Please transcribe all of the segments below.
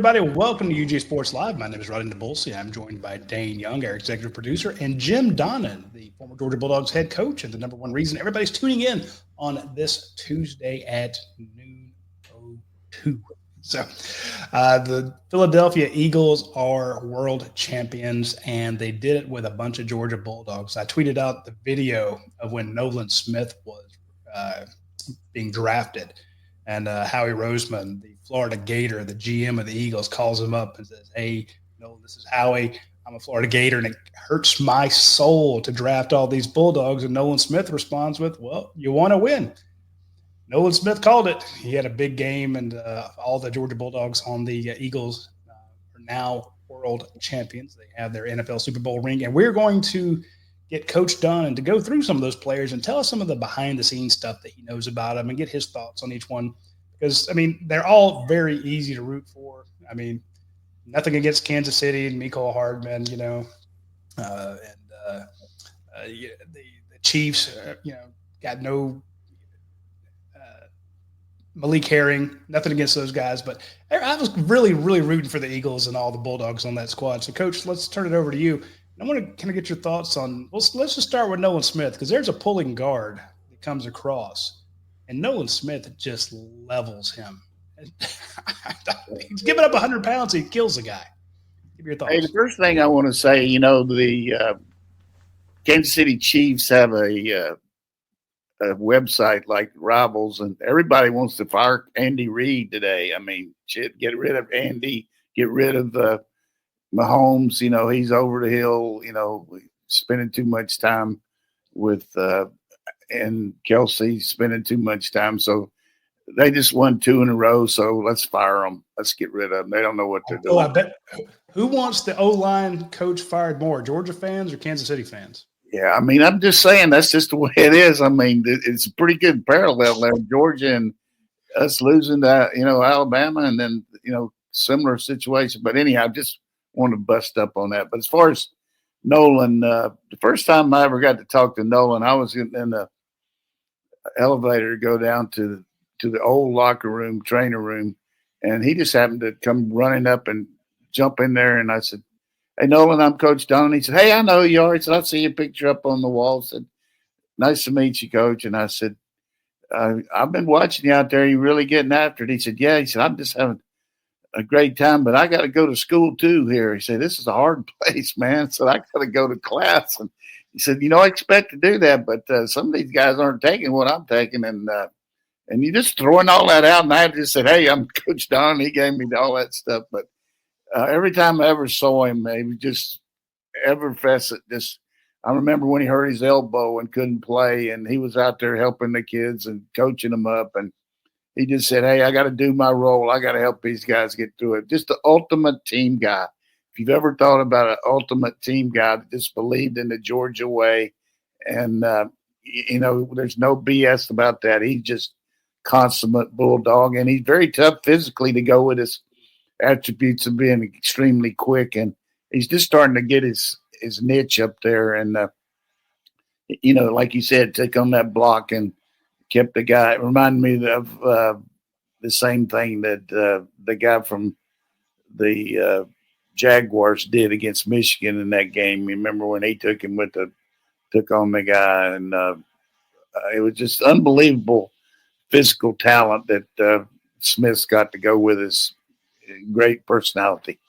everybody? Welcome to UG Sports Live. My name is Radi Nabulsi. I'm joined by Dayne Young, our executive producer, and Jim Donnan, the former Georgia Bulldogs head coach, and the number one reason everybody's tuning in on this Tuesday at noon 02. So the Philadelphia Eagles are world champions, and they did it with a bunch of Georgia Bulldogs. I tweeted out the video of when Nolan Smith was being drafted, and Howie Roseman, the Florida Gator, the GM of the Eagles, calls him up and says, "Hey, no, this is Howie. I'm a Florida Gator, and it hurts my soul to draft all these Bulldogs." And Nolan Smith responds with, "Well, you want to win." Nolan Smith called it. He had a big game, and all the Georgia Bulldogs on the Eagles are now world champions. They have their NFL Super Bowl ring, and we're going to get Coach Donnan to go through some of those players and tell us some of the behind-the-scenes stuff that he knows about them and get his thoughts on each one. Because, I mean, they're all very easy to root for. I mean, nothing against Kansas City and Mecole Hardman, the Chiefs, got no Malik Herring, nothing against those guys. But I was really, really rooting for the Eagles and all the Bulldogs on that squad. So, Coach, let's turn it over to you. I want to kind of get your thoughts on – let's just start with Nolan Smith, because there's a pulling guard that comes across, and Nolan Smith just levels him. He's giving up 100 pounds, he kills the guy. Give your thoughts. Hey, the first thing I want to say, the Kansas City Chiefs have a website like Rivals, and everybody wants to fire Andy Reid today. I mean, shit, get rid of Andy, get rid of Mahomes. He's over the hill, spending too much time with and Kelsey spending too much time. So they just won 2 in a row. So let's fire them. Let's get rid of them. They don't know what they're doing. I bet. Who wants the O-line coach fired more, Georgia fans or Kansas City fans? Yeah, I mean, I'm just saying that's just the way it is. I mean, it's a pretty good parallel there. Georgia and us losing to, Alabama, and then, similar situation. But anyhow, I just want to bust up on that. But as far as Nolan, the first time I ever got to talk to Nolan, I was in the elevator to go down to the old locker room, trainer room, and he just happened to come running up and jump in there. And I said, "Hey, Nolan, I'm Coach Donnan." He said, "Hey, I know who you are." He said, "I see your picture up on the wall." I said, "Nice to meet you, Coach." And I said, "I've been watching you out there. You really getting after it?" He said, "Yeah." He said, "I'm just having a great time, but I got to go to school too here." He said, "This is a hard place, man." So I got to go to class. And he said, "I expect to do that, but some of these guys aren't taking what I'm taking." And you just throwing all that out. And I just said, "Hey, I'm Coach Don." He gave me all that stuff. But every time I ever saw him, he was just effervescent. I remember when he hurt his elbow and couldn't play, and he was out there helping the kids and coaching them up. And he just said, "Hey, I got to do my role. I got to help these guys get through it." Just the ultimate team guy. If you've ever thought about an ultimate team guy that just believed in the Georgia way, and, there's no BS about that. He's just consummate Bulldog, and he's very tough physically to go with his attributes of being extremely quick. And he's just starting to get his niche up there. And, like you said, took on that block and kept the guy. It reminded me of the same thing that the guy from the Jaguars did against Michigan in that game. You remember when he took on the guy, and it was just unbelievable physical talent that Smith's got to go with his great personality.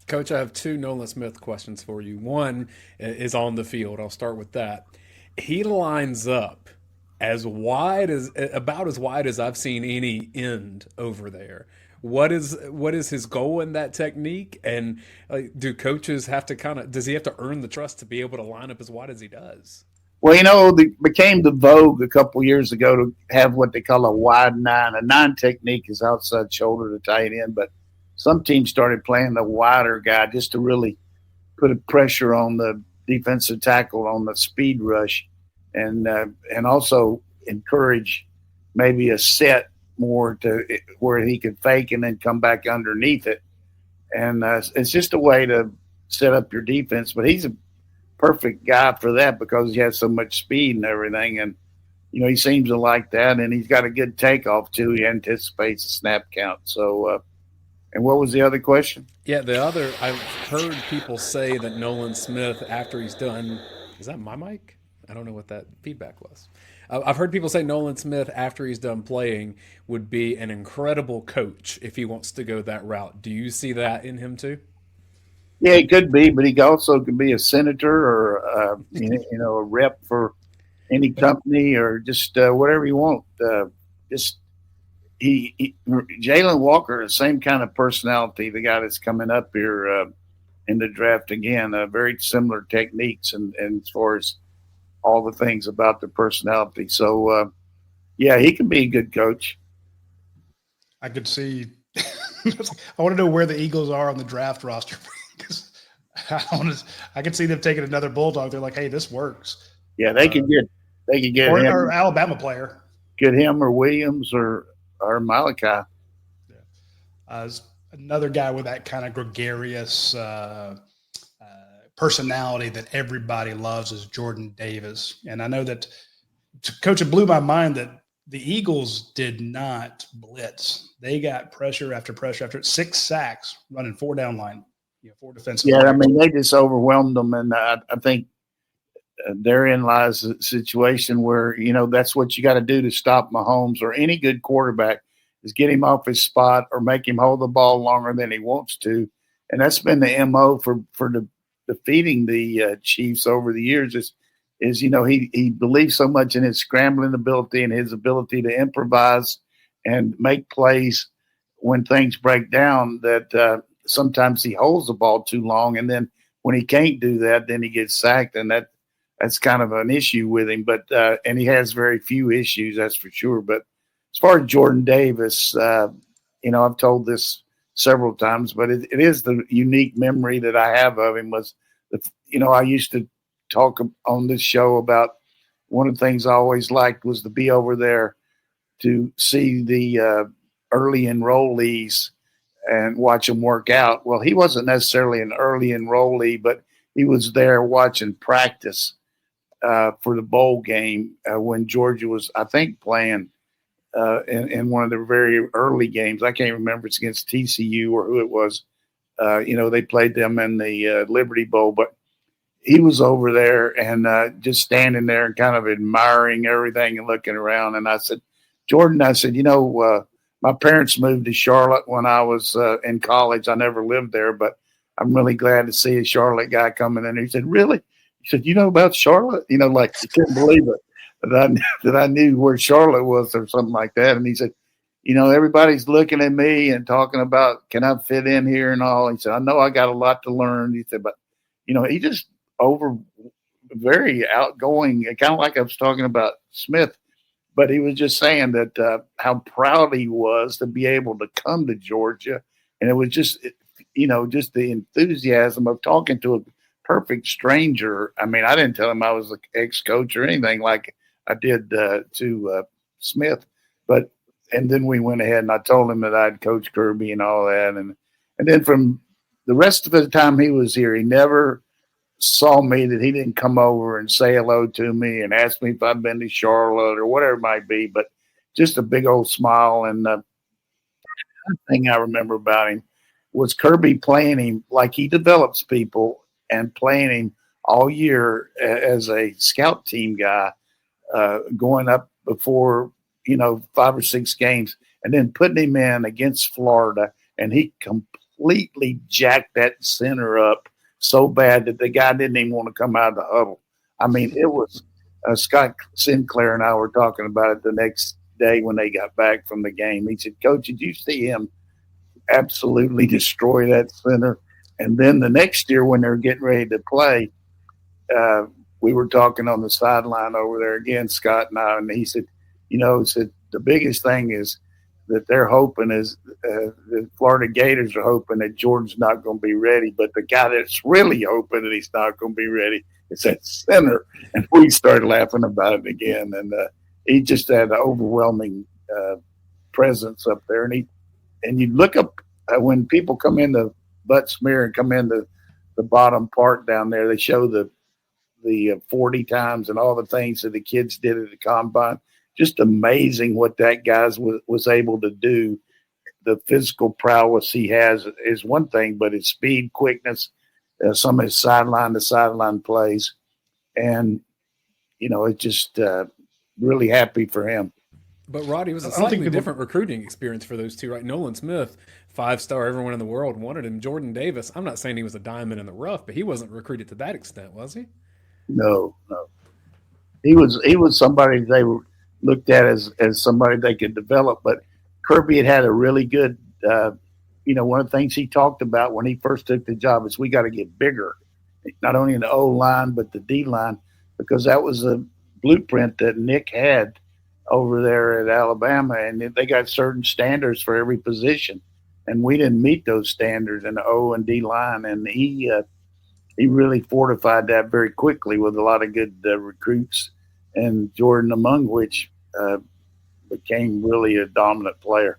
Coach, I have 2 Nolan Smith questions for you. One is on the field. I'll start with that. He lines up about as wide as I've seen any end over there. What is his goal in that technique? And do coaches have to does he have to earn the trust to be able to line up as wide as he does? Well, it became the vogue a couple years ago to have what they call a wide 9. A 9 technique is outside shoulder to tight end, but some teams started playing the wider guy just to really put a pressure on the defensive tackle on the speed rush, and also encourage maybe a set more to where he could fake and then come back underneath it. And it's just a way to set up your defense. But he's a perfect guy for that because he has so much speed and everything. And, he seems to like that. And he's got a good takeoff, too. He anticipates a snap count. So And what was the other question? Yeah, I've heard people say that Nolan Smith, after he's done, is that my mic? I don't know what that feedback was. I've heard people say Nolan Smith, after he's done playing, would be an incredible coach if he wants to go that route. Do you see that in him too? Yeah, he could be, but he also could be a senator or a rep for any company or just whatever you want. Just Jalen Walker, the same kind of personality. The guy that's coming up here in the draft again, very similar techniques and as far as all the things about the personality. So yeah, he can be a good coach. I could see. I want to know where the Eagles are on the draft roster because I could see them taking another Bulldog. They're like, hey, this works. Yeah, they could get him or Alabama player. Get him or Williams or Malachi. Yeah. Another guy with that kind of gregarious personality that everybody loves is Jordan Davis. And I know that, Coach, it blew my mind that the Eagles did not blitz. They got pressure after pressure after 6 sacks, running 4 down line, 4 defensive. Yeah, players. I mean, they just overwhelmed them. And I think therein lies a situation where, that's what you got to do to stop Mahomes or any good quarterback is get him off his spot or make him hold the ball longer than he wants to. And that's been the MO for defeating the Chiefs over the years is he believes so much in his scrambling ability and his ability to improvise and make plays when things break down that sometimes he holds the ball too long. And then when he can't do that, then he gets sacked. And that's kind of an issue with him. But and he has very few issues, that's for sure. But as far as Jordan Davis, I've told this several times, but it is the unique memory that I have of him was, I used to talk on this show about one of the things I always liked was to be over there to see the early enrollees and watch them work out. Well, he wasn't necessarily an early enrollee, but he was there watching practice for the bowl game when Georgia was, I think, playing in one of the very early games. I can't remember if it's against TCU or who it was. They played them in the Liberty Bowl, but he was over there and just standing there and kind of admiring everything and looking around. And I said, Jordan, my parents moved to Charlotte when I was in college. I never lived there, but I'm really glad to see a Charlotte guy coming in. He said, really? He said, you know about Charlotte? Like you couldn't believe it that I knew where Charlotte was or something like that. And he said, everybody's looking at me and talking about, can I fit in here and all? He said, I know I got a lot to learn. He said, but, he just very outgoing, kind of like I was talking about Smith, but he was just saying that how proud he was to be able to come to Georgia. And it was just, just the enthusiasm of talking to a perfect stranger. I mean, I didn't tell him I was an ex-coach or anything like I did to Smith, and then we went ahead and I told him that I'd coach Kirby and all that. And then from the rest of the time he was here, he never saw me that he didn't come over and say hello to me and ask me if I'd been to Charlotte or whatever it might be, but just a big old smile. And the thing I remember about him was Kirby playing him like he develops people and playing him all year as a scout team guy, going up before, 5 or 6 games and then putting him in against Florida. And he completely jacked that center up so bad that the guy didn't even want to come out of the huddle. I mean, it was Scott Sinclair and I were talking about it the next day when they got back from the game. He said, Coach, did you see him absolutely destroy that center? And then the next year when they were getting ready to play, we were talking on the sideline over there again, Scott and I, and he said, the biggest thing is that they're hoping is the Florida Gators are hoping that Jordan's not going to be ready. But the guy that's really hoping that he's not going to be ready is that center. And we started laughing about it again. And he just had an overwhelming presence up there. And you look up when people come in the butt smear and come in the bottom part down there, they show the 40 times and all the things that the kids did at the combine. Just amazing what that guy was able to do the physical prowess he has is one thing, but his speed, quickness, some of his sideline to sideline plays, and it's just really happy for him. But Roddy, was a I don't think slightly people- different recruiting experience for those two, right? Nolan Smith, 5-star, everyone in the world wanted him. Jordan Davis, I'm not saying he was a diamond in the rough, but he wasn't recruited to that extent, was he? No. He was somebody they looked at as somebody they could develop. But Kirby had a really good, one of the things he talked about when he first took the job is we got to get bigger, not only in the O line but the D line, because that was a blueprint that Nick had over there at Alabama, and they got certain standards for every position, and we didn't meet those standards in the O and D line, and he really fortified that very quickly with a lot of good recruits, and Jordan among which became really a dominant player.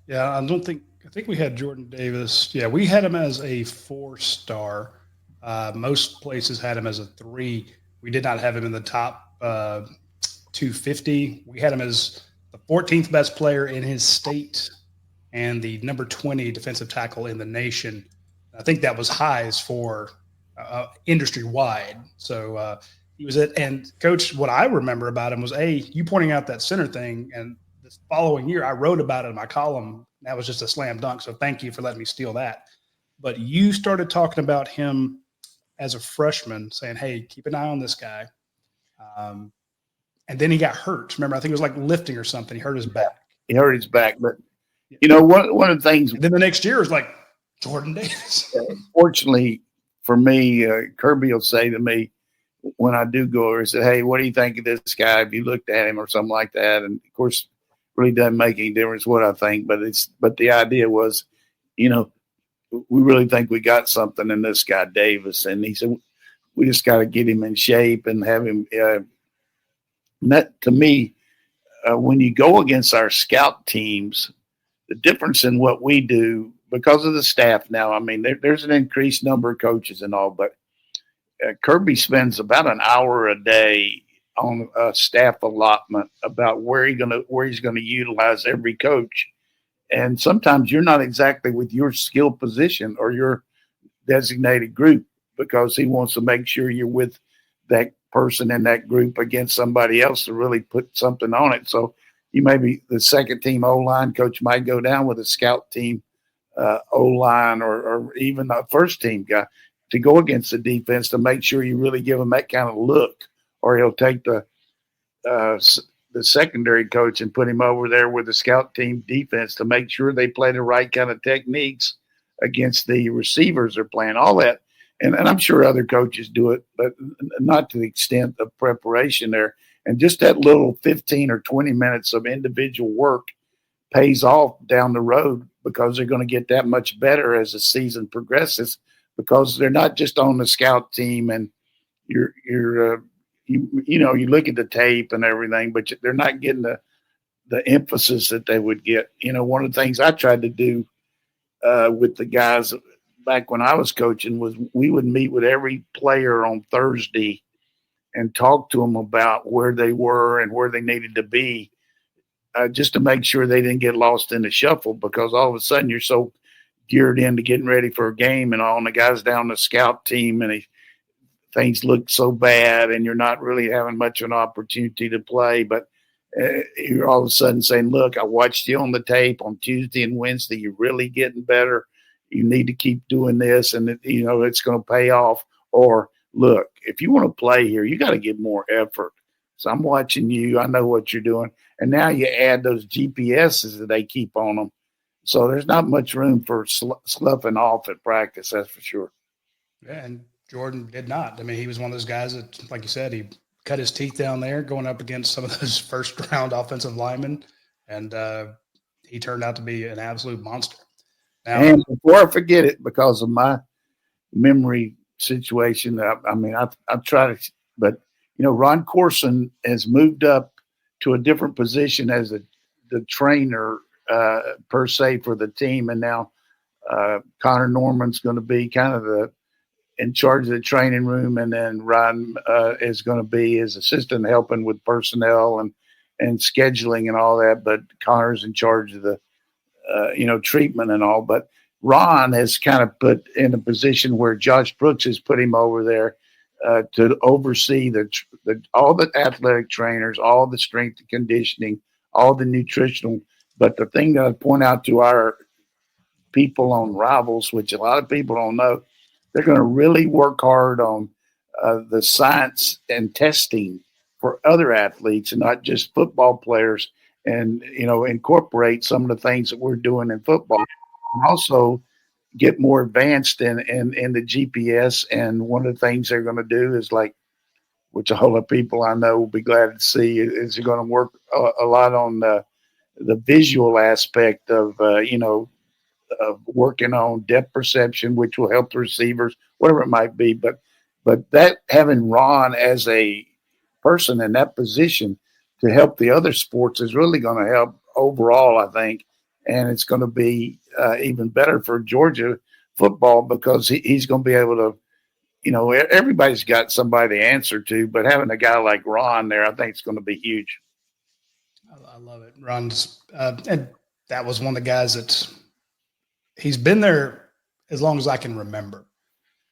Yeah, I think we had Jordan Davis. Yeah, we had him as a 4-star. Most places had him as a 3. We did not have him in the top 250. We had him as the 14th best player in his state and the number 20 defensive tackle in the nation. I think that was highs for industry wide. So he was it. And Coach, what I remember about him was you pointing out that center thing. And the following year, I wrote about it in my column. That was just a slam dunk. So thank you for letting me steal that. But you started talking about him as a freshman, saying, "Hey, keep an eye on this guy." And then he got hurt. Remember, I think it was like lifting or something. He hurt his back. He hurt his back, but one of the things. And then the next year was like Jordan Davis. Fortunately for me, Kirby will say to me when I do go over, he said, "Hey, what do you think of this guy? Have you looked at him or something like that?" And of course, really doesn't make any difference what I think, but the idea was, we really think we got something in this guy Davis, and he said we just got to get him in shape and have him. That to me, when you go against our scout teams, the difference in what we do because of the staff now. I mean, there's an increased number of coaches and all, but Kirby spends about an hour a day on a staff allotment about where he's going to utilize every coach. And sometimes you're not exactly with your skill position or your designated group because he wants to make sure you're with that person in that group against somebody else to really put something on it. So you maybe the second team O-line coach might go down with a scout team O-line or even a first team guy to go against the defense to make sure you really give them that kind of look, or he'll take the secondary coach and put him over there with the scout team defense to make sure they play the right kind of techniques against the receivers they're playing, all that. And I'm sure other coaches do it, but not to the extent of preparation there. And just that little 15 or 20 minutes of individual work pays off down the road because they're going to get that much better as the season progresses because they're not just on the scout team and you look at the tape and everything, but they're not getting the emphasis that they would get. One of the things I tried to do with the guys back when I was coaching was we would meet with every player on Thursday and talk to them about where they were and where they needed to be just to make sure they didn't get lost in the shuffle because all of a sudden you're so geared into getting ready for a game and all, and the guys down the scout team and things look so bad and you're not really having much of an opportunity to play, but you're all of a sudden saying, look, I watched you on the tape on Tuesday and Wednesday. You're really getting better. You need to keep doing this and it's going to pay off. Or look, if you want to play here, you got to get more effort. So I'm watching you. I know what you're doing. And now you add those GPSs that they keep on them. So there's not much room for sloughing off at practice. That's for sure. Yeah, and Jordan did not. I mean, he was one of those guys that, like you said, he cut his teeth down there going up against some of those first-round offensive linemen, and he turned out to be an absolute monster. Now, and before I forget it, because of my memory situation, I've tried to, but, Ron Corson has moved up to a different position as the trainer per se for the team, and now Connor Norman's going to be kind of in charge of the training room, and then Ron is going to be his assistant helping with personnel and scheduling and all that, but Connor's in charge of the treatment and all. But Ron has kind of put in a position where Josh Brooks has put him over there to oversee all the athletic trainers, all the strength and conditioning, all the nutritional. But the thing that I point out to our people on Rivals, which a lot of people don't know, they're going to really work hard on the science and testing for other athletes and not just football players, and incorporate some of the things that we're doing in football, and also get more advanced in the GPS. And one of the things they're going to do is, like, which a whole lot of people I know will be glad to see, is they're going to work a lot on the visual aspect of working on depth perception, which will help the receivers, whatever it might be. But that, having Ron as a person in that position to help the other sports, is really going to help overall, I think. And it's going to be even better for Georgia football, because he's going to be able to, everybody's got somebody to answer to, but having a guy like Ron there, I think it's going to be huge. I love it. Ron's, and that was one of the guys he's been there as long as I can remember.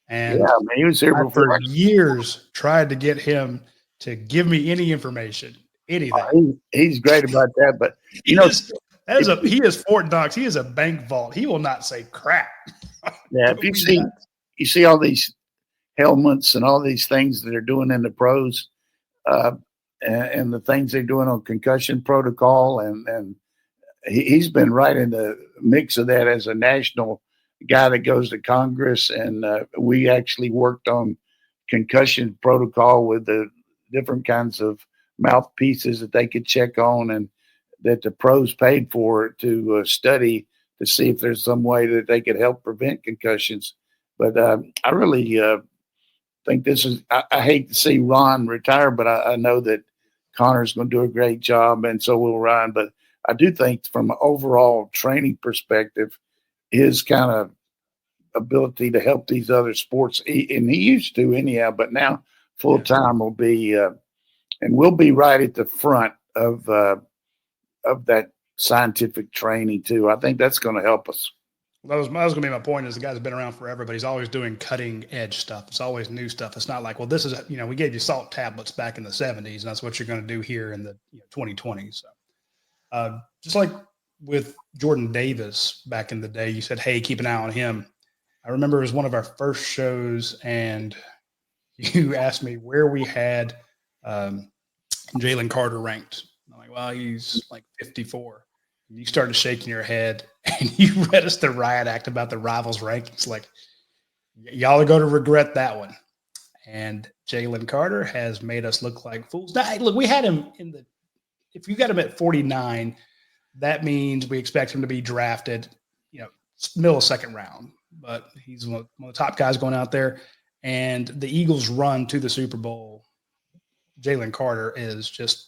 And yeah, man, he was here for years, tried to get him to give me any information, anything. He's great about that, but he is Fort Knox. He is a bank vault. He will not say crap. Yeah, if you see all these helmets and all these things that they're doing in the pros, and the things they're doing on concussion protocol, and he's been right in the mix of that as a national guy that goes to Congress. And we actually worked on concussion protocol with the different kinds of mouthpieces that they could check on, and that the pros paid for to study to see if there's some way that they could help prevent concussions. But I really think this is, I hate to see Ron retire, but I know that Connor's going to do a great job, and so will Ryan. But I do think, from an overall training perspective, his kind of ability to help these other sports, and he used to anyhow, but now full time will be, and we'll be right at the front of that scientific training too. I think that's going to help us. That was going to be my point. Is the guy's been around forever, but he's always doing cutting edge stuff. It's always new stuff. It's not like, well, this is, we gave you salt tablets back in the 70s, and that's what you're going to do here in the 2020s. So, just like with Jordan Davis back in the day, you said, hey, keep an eye on him. I remember it was one of our first shows, and you asked me where we had Jalen Carter ranked. I'm like, well, he's like 54. You started shaking your head, and you read us the riot act about the Rivals rankings. Like, y'all are going to regret that one. And Jalen Carter has made us look like fools. Now, look, we had him if you got him at 49, that means we expect him to be drafted, middle of second round. But he's one of the top guys going out there. And the Eagles' run to the Super Bowl, Jalen Carter is just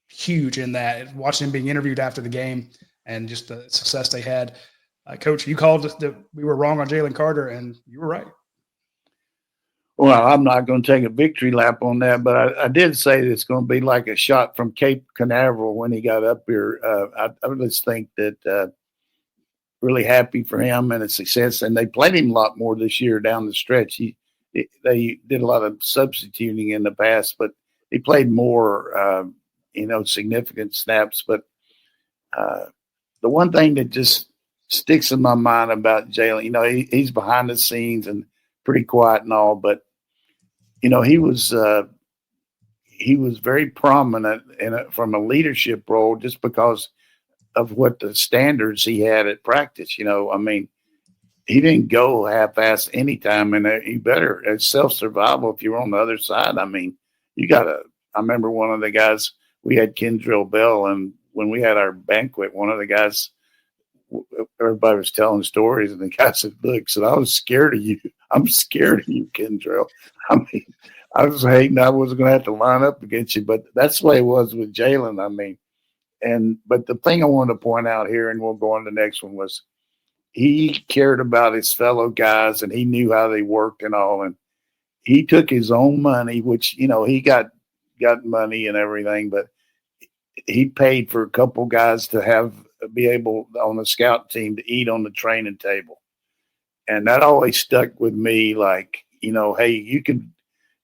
huge in that. Watching him being interviewed after the game and just the success they had. Coach, you called us that we were wrong on Jalen Carter, and you were right. Well, I'm not going to take a victory lap on that, but I did say that it's going to be like a shot from Cape Canaveral when he got up here. I just think that really happy for him and his success. And they played him a lot more this year down the stretch. They did a lot of substituting in the past, but he played more significant snaps. But the one thing that just sticks in my mind about Jalen, he's behind the scenes and pretty quiet and all, but he was very prominent from a leadership role, just because of what the standards he had at practice. He didn't go half-ass anytime, and you better, as self-survival, if you're on the other side. I remember one of the guys, we had Kendrell Bell, and when we had our banquet, one of the guys, everybody was telling stories, and the guy said, look, I was scared of you. I'm scared of you, Kendrell. I was hating I wasn't going to have to line up against you, but that's the way it was with Jalen. But the thing I wanted to point out here, and we'll go on to the next one, was he cared about his fellow guys, and he knew how they worked and all. And he took his own money, which, he got money and everything, but he paid for a couple guys to be able on the scout team to eat on the training table. And that always stuck with me. Like, hey, you can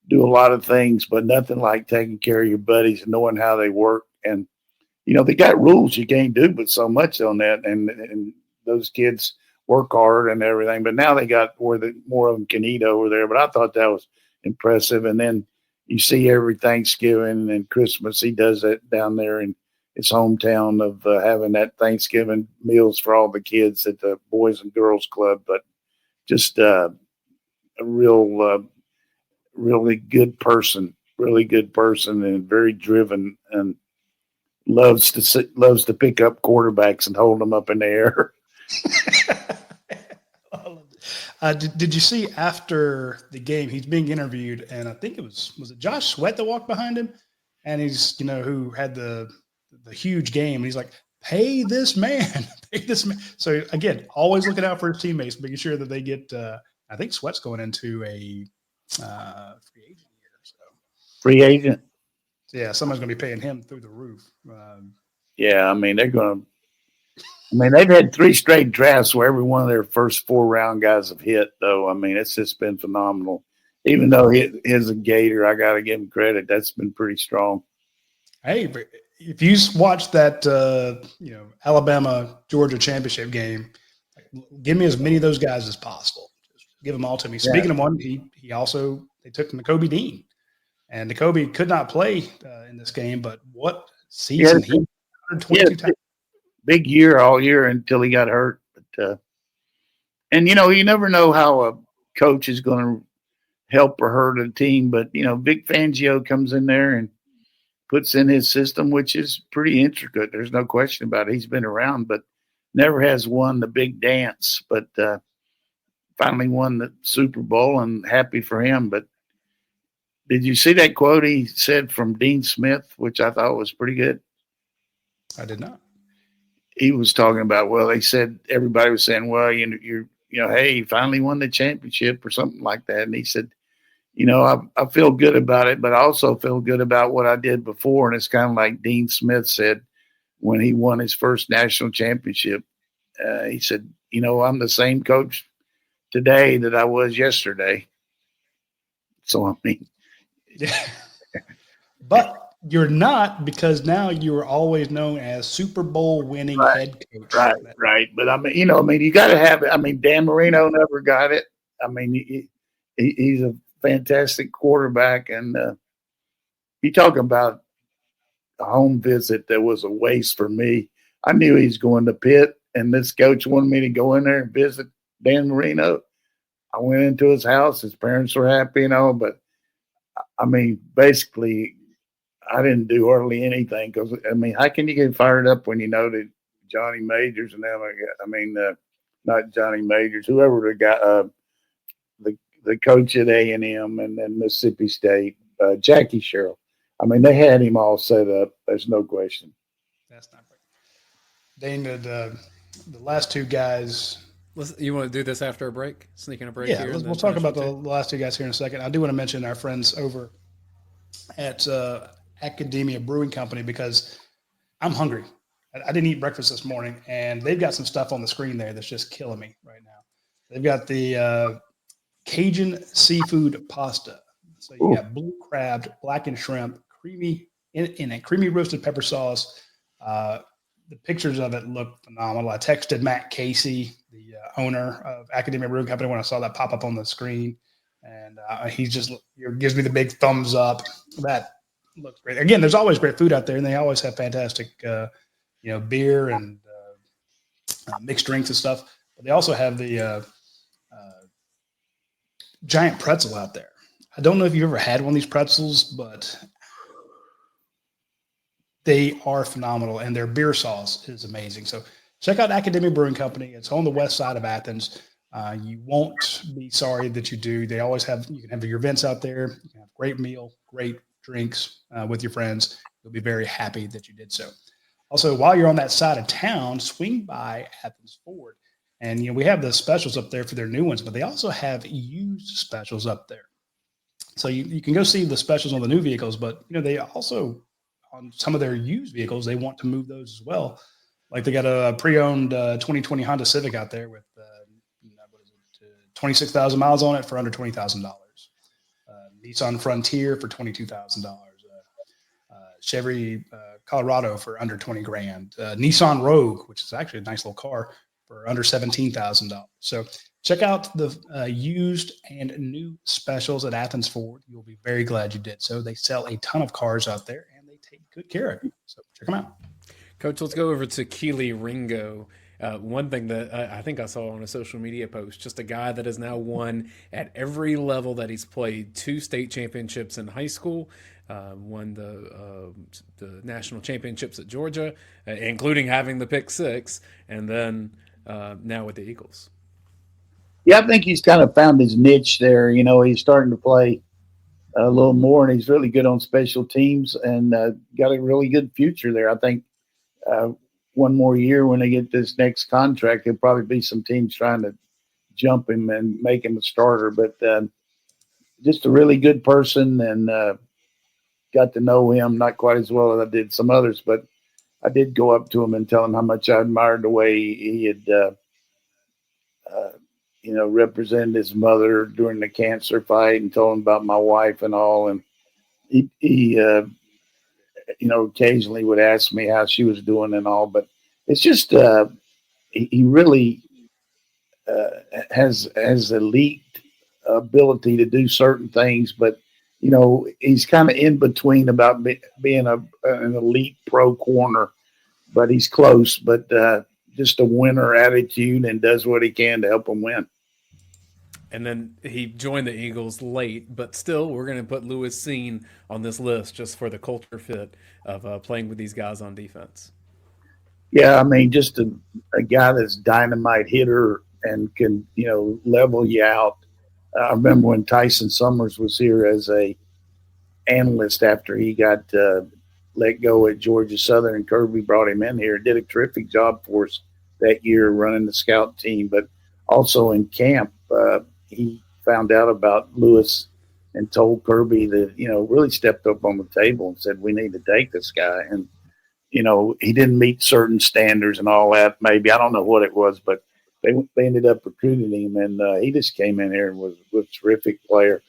do a lot of things, but nothing like taking care of your buddies and knowing how they work. And, they got rules you can't do, but so much on that. And those kids work hard and everything, but now they got where more of them can eat over there. But I thought that was impressive. And then you see every Thanksgiving and Christmas, he does that down there in his hometown of having that Thanksgiving meals for all the kids at the Boys and Girls Club. But just a really good person, and very driven, and loves to pick up quarterbacks and hold them up in the air. Did you see after the game, he's being interviewed, and I think was it Josh Sweat that walked behind him? And he's, who had the huge game. And he's like, pay this man, pay this man. So again, always looking out for his teammates, making sure that they get, I think Sweat's going into a free agent year. So free agent. Yeah. Someone's going to be paying him through the roof. Yeah. I mean, they've had 3 straight drafts where every one of their first 4-round guys have hit, though. I mean, it's just been phenomenal. Even though he's a Gator, I got to give him credit. That's been pretty strong. Hey, but if you watch that, Alabama-Georgia championship game, give me as many of those guys as possible. Just give them all to me. Speaking of one, they took Nakobe Dean. And Nakobe could not play in this game, but what season he 122 times. Big year all year until he got hurt. But and you never know how a coach is going to help or hurt a team. But Vic Fangio comes in there and puts in his system, which is pretty intricate. There's no question about it. He's been around, but never has won the big dance. But finally won the Super Bowl, and happy for him. But did you see that quote he said from Dean Smith, which I thought was pretty good? I did not. He was talking about, everybody was saying, well, hey, you finally won the championship or something like that. And he said, I feel good about it, but I also feel good about what I did before. And it's kind of like Dean Smith said when he won his first national championship. He said, I'm the same coach today that I was yesterday. So, I mean. Yeah. But you're not, because now you are always known as Super Bowl winning head coach. Right. But I mean, you got to have it. I mean, Dan Marino never got it. I mean, he's a fantastic quarterback. And you talk about a home visit that was a waste for me. I knew he was going to Pitt, and this coach wanted me to go in there and visit Dan Marino. I went into his house. His parents were happy, but I mean, basically, I didn't do hardly anything because, I mean, how can you get fired up when you know that Johnny Majors and them? I mean, not Johnny Majors, whoever the guy, the coach at A&M and then Mississippi State, Jackie Sherrill. I mean, they had him all set up. There's no question. That's not right. Dane, the last 2 guys. You want to do this after a break? Sneaking a break here? Yeah, we'll talk about the last 2 guys here in a second. I do want to mention our friends over at Academia Brewing Company, because I'm hungry. I didn't eat breakfast this morning, and they've got some stuff on the screen there that's just killing me right now. They've got the Cajun seafood pasta. So you got blue crab, blackened shrimp, creamy in a creamy roasted pepper sauce. The pictures of it look phenomenal. I texted Matt Casey, the owner of Academia Brewing Company, when I saw that pop up on the screen, and he just gives me the big thumbs up. That looks great. Again, there's always great food out there, and they always have fantastic, beer and mixed drinks and stuff. But they also have the giant pretzel out there. I don't know if you've ever had one of these pretzels, but they are phenomenal, and their beer sauce is amazing. So check out Academia Brewing Company. It's on the west side of Athens. You won't be sorry that you do. They always you can have your events out there. You can have a great meal, great drinks with your friends. You'll be very happy that you did so. Also, while you're on that side of town, swing by Athens Ford. And, we have the specials up there for their new ones, but they also have used specials up there. So you can go see the specials on the new vehicles, but, they also on some of their used vehicles, they want to move those as well. Like they got a pre-owned 2020 Honda Civic out there with what is it, 26,000 miles on it for under $20,000. Nissan Frontier for $22,000. Chevy Colorado for under 20 grand. Nissan Rogue, which is actually a nice little car, for under $17,000. So check out the used and new specials at Athens Ford. You'll be very glad you did so. They sell a ton of cars out there, and they take good care of you. So check them out. Coach, let's go over to Kelee Ringo. One thing that I think I saw on a social media post, just a guy that has now won at every level that he's played, 2 state championships in high school, won the national championships at Georgia, including having the pick 6, and then now with the Eagles. Yeah, I think he's kind of found his niche there. He's starting to play a little more, and he's really good on special teams and got a really good future there. I think one more year when they get this next contract, there'll probably be some teams trying to jump him and make him a starter. But just a really good person, and got to know him not quite as well as I did some others, but I did go up to him and tell him how much I admired the way he had represented his mother during the cancer fight, and told him about my wife and all. And he occasionally would ask me how she was doing and all, but it's just, he really has elite ability to do certain things, but he's kind of in between about being an elite pro corner, but he's close, but just a winner attitude, and does what he can to help him win. And then he joined the Eagles late, but still, we're going to put Lewis Cine on this list just for the culture fit of playing with these guys on defense. Yeah, I mean, just a guy that's dynamite hitter and can, level you out. I remember when Tyson Summers was here as a analyst after he got let go at Georgia Southern, and Kirby brought him in here. Did a terrific job for us that year running the scout team, but also in camp. He found out about Lewis and told Kirby that, really stepped up on the table and said, we need to take this guy. And, he didn't meet certain standards and all that. Maybe, I don't know what it was, but they ended up recruiting him, and he just came in here and was a terrific player.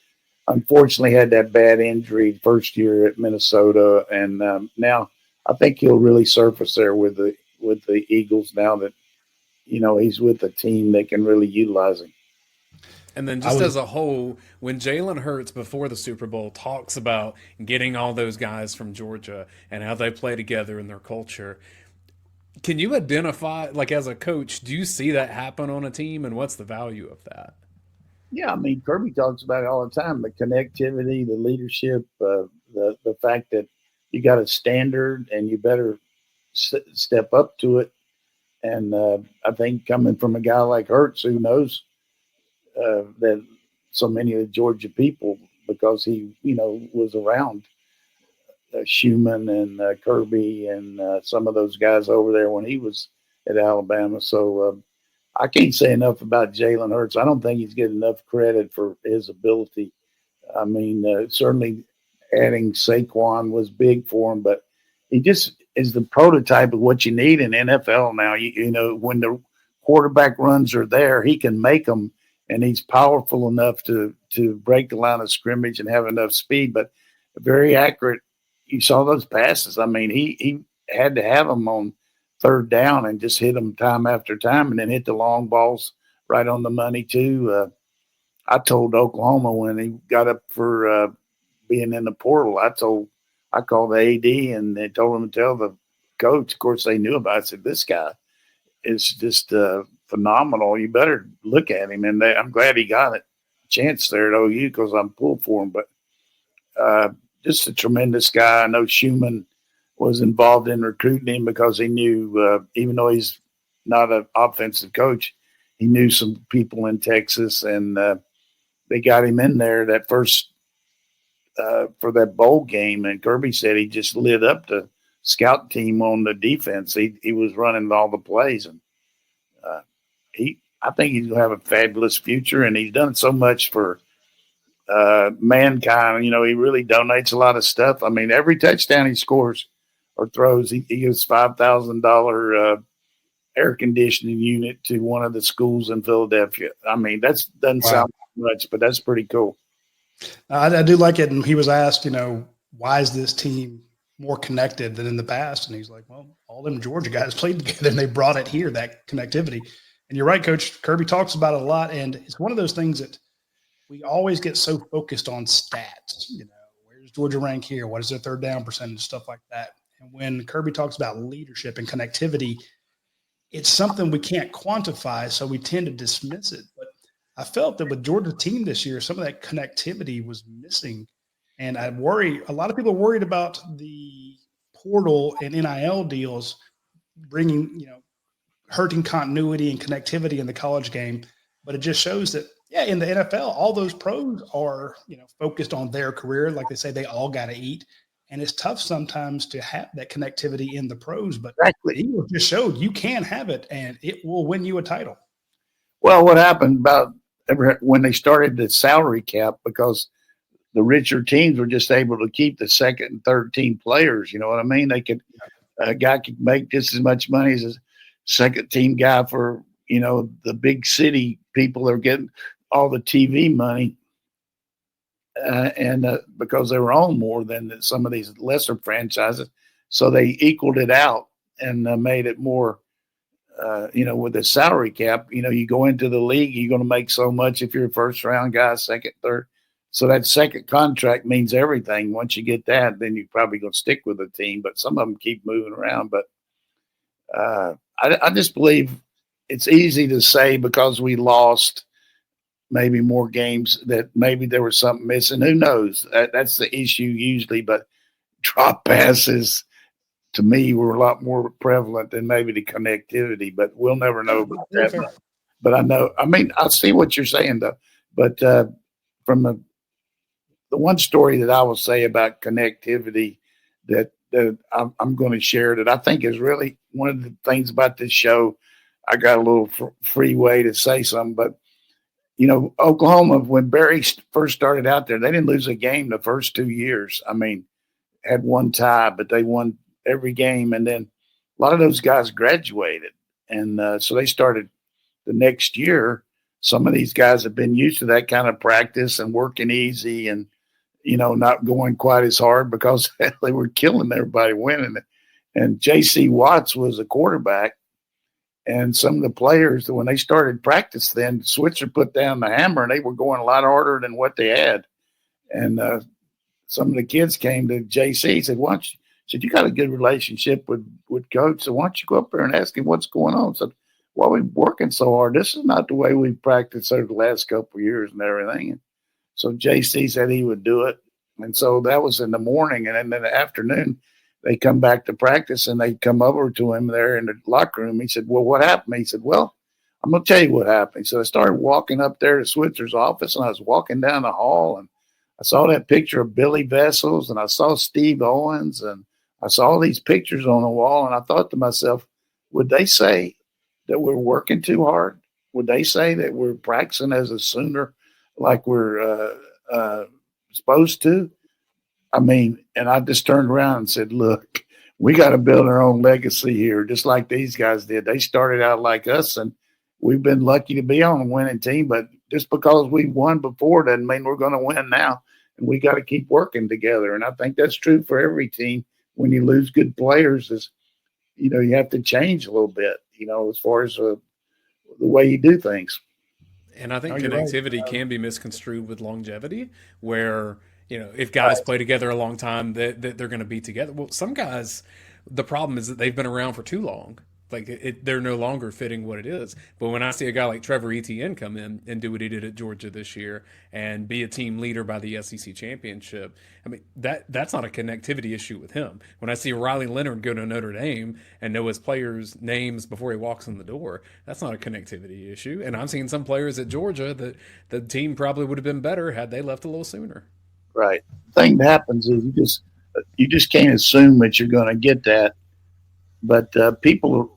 Unfortunately, had that bad injury first year at Minnesota. And now I think he'll really surface there with the Eagles now that, he's with a team that can really utilize him. And then just as a whole, when Jalen Hurts before the Super Bowl talks about getting all those guys from Georgia and how they play together in their culture, can you identify, like as a coach, do you see that happen on a team, and what's the value of that? Yeah, I mean, Kirby talks about it all the time, the connectivity, the leadership, the fact that you got a standard and you better step up to it. And I think coming from a guy like Hurts, who knows that so many of the Georgia people, because he, was around Schumann and Kirby and some of those guys over there when he was at Alabama. So I can't say enough about Jalen Hurts. I don't think he's getting enough credit for his ability. I mean, certainly adding Saquon was big for him, but he just is the prototype of what you need in NFL now. When the quarterback runs are there, he can make them. And he's powerful enough to break the line of scrimmage and have enough speed, but very accurate. You saw those passes. I mean, he had to have them on third down and just hit them time after time, and then hit the long balls right on the money too. I told Oklahoma when he got up for being in the portal, I called the AD and they told him to tell the coach. Of course, they knew about it. I said, this guy is just phenomenal. You better look at him. And I'm glad he got a chance there at OU because I'm pulled for him. But just a tremendous guy. I know Schumann was involved in recruiting him because he knew, even though he's not an offensive coach, he knew some people in Texas, and they got him in there that first for that bowl game. And Kirby said he just lit up the scout team on the defense. He was running all the plays, and I think he's going to have a fabulous future, and he's done so much for mankind. He really donates a lot of stuff. I mean, every touchdown he scores, or throws. He gives $5,000 air conditioning unit to one of the schools in Philadelphia. I mean, that doesn't sound much, but that's pretty cool. I do like it. And he was asked, why is this team more connected than in the past? And he's like, well, all them Georgia guys played together and they brought it here, that connectivity. And you're right, Coach. Kirby talks about it a lot. And it's one of those things that we always get so focused on stats. Where's Georgia rank here? What is their third down percentage? Stuff like that. And when Kirby talks about leadership and connectivity, it's something we can't quantify, so we tend to dismiss it. But I felt that with Georgia's team this year, some of that connectivity was missing. And I worry, a lot of people are worried about the portal and NIL deals bringing, hurting continuity and connectivity in the college game. But it just shows that, in the NFL, all those pros are, focused on their career. Like they say, they all got to eat. And it's tough sometimes to have that connectivity in the pros. But exactly. He just showed you can have it, and it will win you a title. Well, what happened about when they started the salary cap, because the richer teams were just able to keep the second and third team players. You know what I mean? A guy could make just as much money as a second team guy for, the big city people that are getting all the TV money. And because they were on more than some of these lesser franchises. So they equaled it out and made it more, with the salary cap, you go into the league, you're going to make so much if you're a first round guy, second, third. So that second contract means everything. Once you get that, then you're probably going to stick with the team, but some of them keep moving around. But I just believe it's easy to say because we lost maybe more games that maybe there was something missing. Who knows? That's the issue usually, but drop passes to me were a lot more prevalent than maybe the connectivity, but we'll never know about that. But I see what you're saying though, but from the one story that I will say about connectivity that I'm going to share that I think is really one of the things about this show. I got a little free way to say something, but Oklahoma, when Barry first started out there, they didn't lose a game the first 2 years. I mean, had one tie, but they won every game. And then a lot of those guys graduated. And so they started the next year. Some of these guys have been used to that kind of practice and working easy and, not going quite as hard because they were killing everybody winning it. And J.C. Watts was a quarterback. And some of the players, when they started practice then, Switzer put down the hammer and they were going a lot harder than what they had. And some of the kids came to JC and said, you got a good relationship with Coach, so why don't you go up there and ask him what's going on? So, why are we working so hard? This is not the way we practiced over the last couple of years and everything. And so JC said he would do it. And so that was in the morning. And then in the afternoon, they come back to practice and they come over to him there in the locker room. He said, well, what happened? He said, well, I'm going to tell you what happened. So I started walking up there to Switzer's office and I was walking down the hall and I saw that picture of Billy Vessels and I saw Steve Owens and I saw all these pictures on the wall. And I thought to myself, would they say that we're working too hard? Would they say that we're practicing as a Sooner like we're supposed to? I mean, and I just turned around and said, look, we got to build our own legacy here, just like these guys did. They started out like us, and we've been lucky to be on a winning team. But just because we won before doesn't mean we're going to win now. And we got to keep working together. And I think that's true for every team. When you lose good players, you have to change a little bit, as far as the way you do things. And I think connectivity can be misconstrued with longevity, where if guys play together a long time, that they're going to be together. Well, some guys, the problem is that they've been around for too long. Like they're no longer fitting what it is. But when I see a guy like Trevor Etienne come in and do what he did at Georgia this year and be a team leader by the SEC championship, I mean, that's not a connectivity issue with him. When I see Riley Leonard go to Notre Dame and know his players' names before he walks in the door, that's not a connectivity issue. And I've seen some players at Georgia that the team probably would have been better had they left a little sooner. Right. The thing that happens is you just can't assume that you're going to get that. But people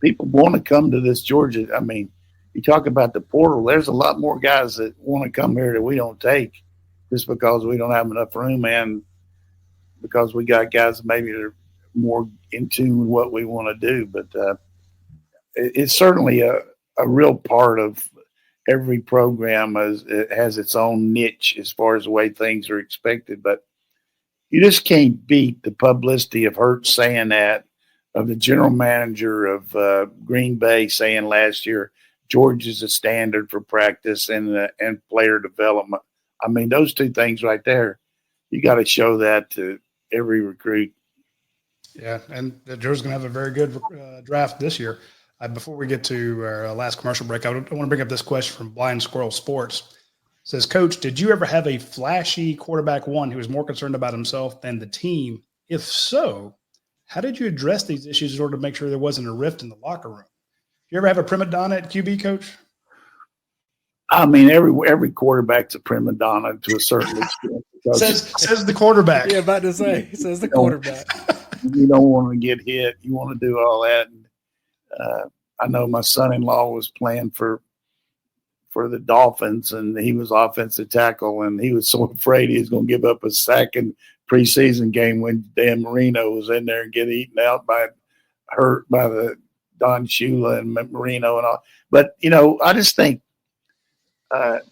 want to come to this Georgia. I mean, you talk about the portal. There's a lot more guys that want to come here that we don't take just because we don't have enough room and because we got guys maybe that are more in tune with what we want to do. But it's certainly a real part of every program. As it has its own niche as far as the way things are expected. But you just can't beat the publicity of Hurt saying that, of the general manager of Green Bay saying last year, George is a standard for practice and player development. I mean, those two things right there, you got to show that to every recruit. Yeah, and Georgia's going to have a very good draft this year. Before we get to our last commercial break, I want to bring up this question from Blind Squirrel Sports. It says, Coach, did you ever have a flashy quarterback one who was more concerned about himself than the team? If so, how did you address these issues in order to make sure there wasn't a rift in the locker room? Did you ever have a prima donna at QB, Coach? I mean, every quarterback's a prima donna to a certain extent. Says the quarterback. Yeah, about to say, says the quarterback. You don't want to get hit. You want to do all that. And, I know my son-in-law was playing for the Dolphins, and he was offensive tackle, and he was so afraid he was going to give up a second preseason game when Dan Marino was in there and get eaten out by the Don Shula and Marino and all. But, I just think the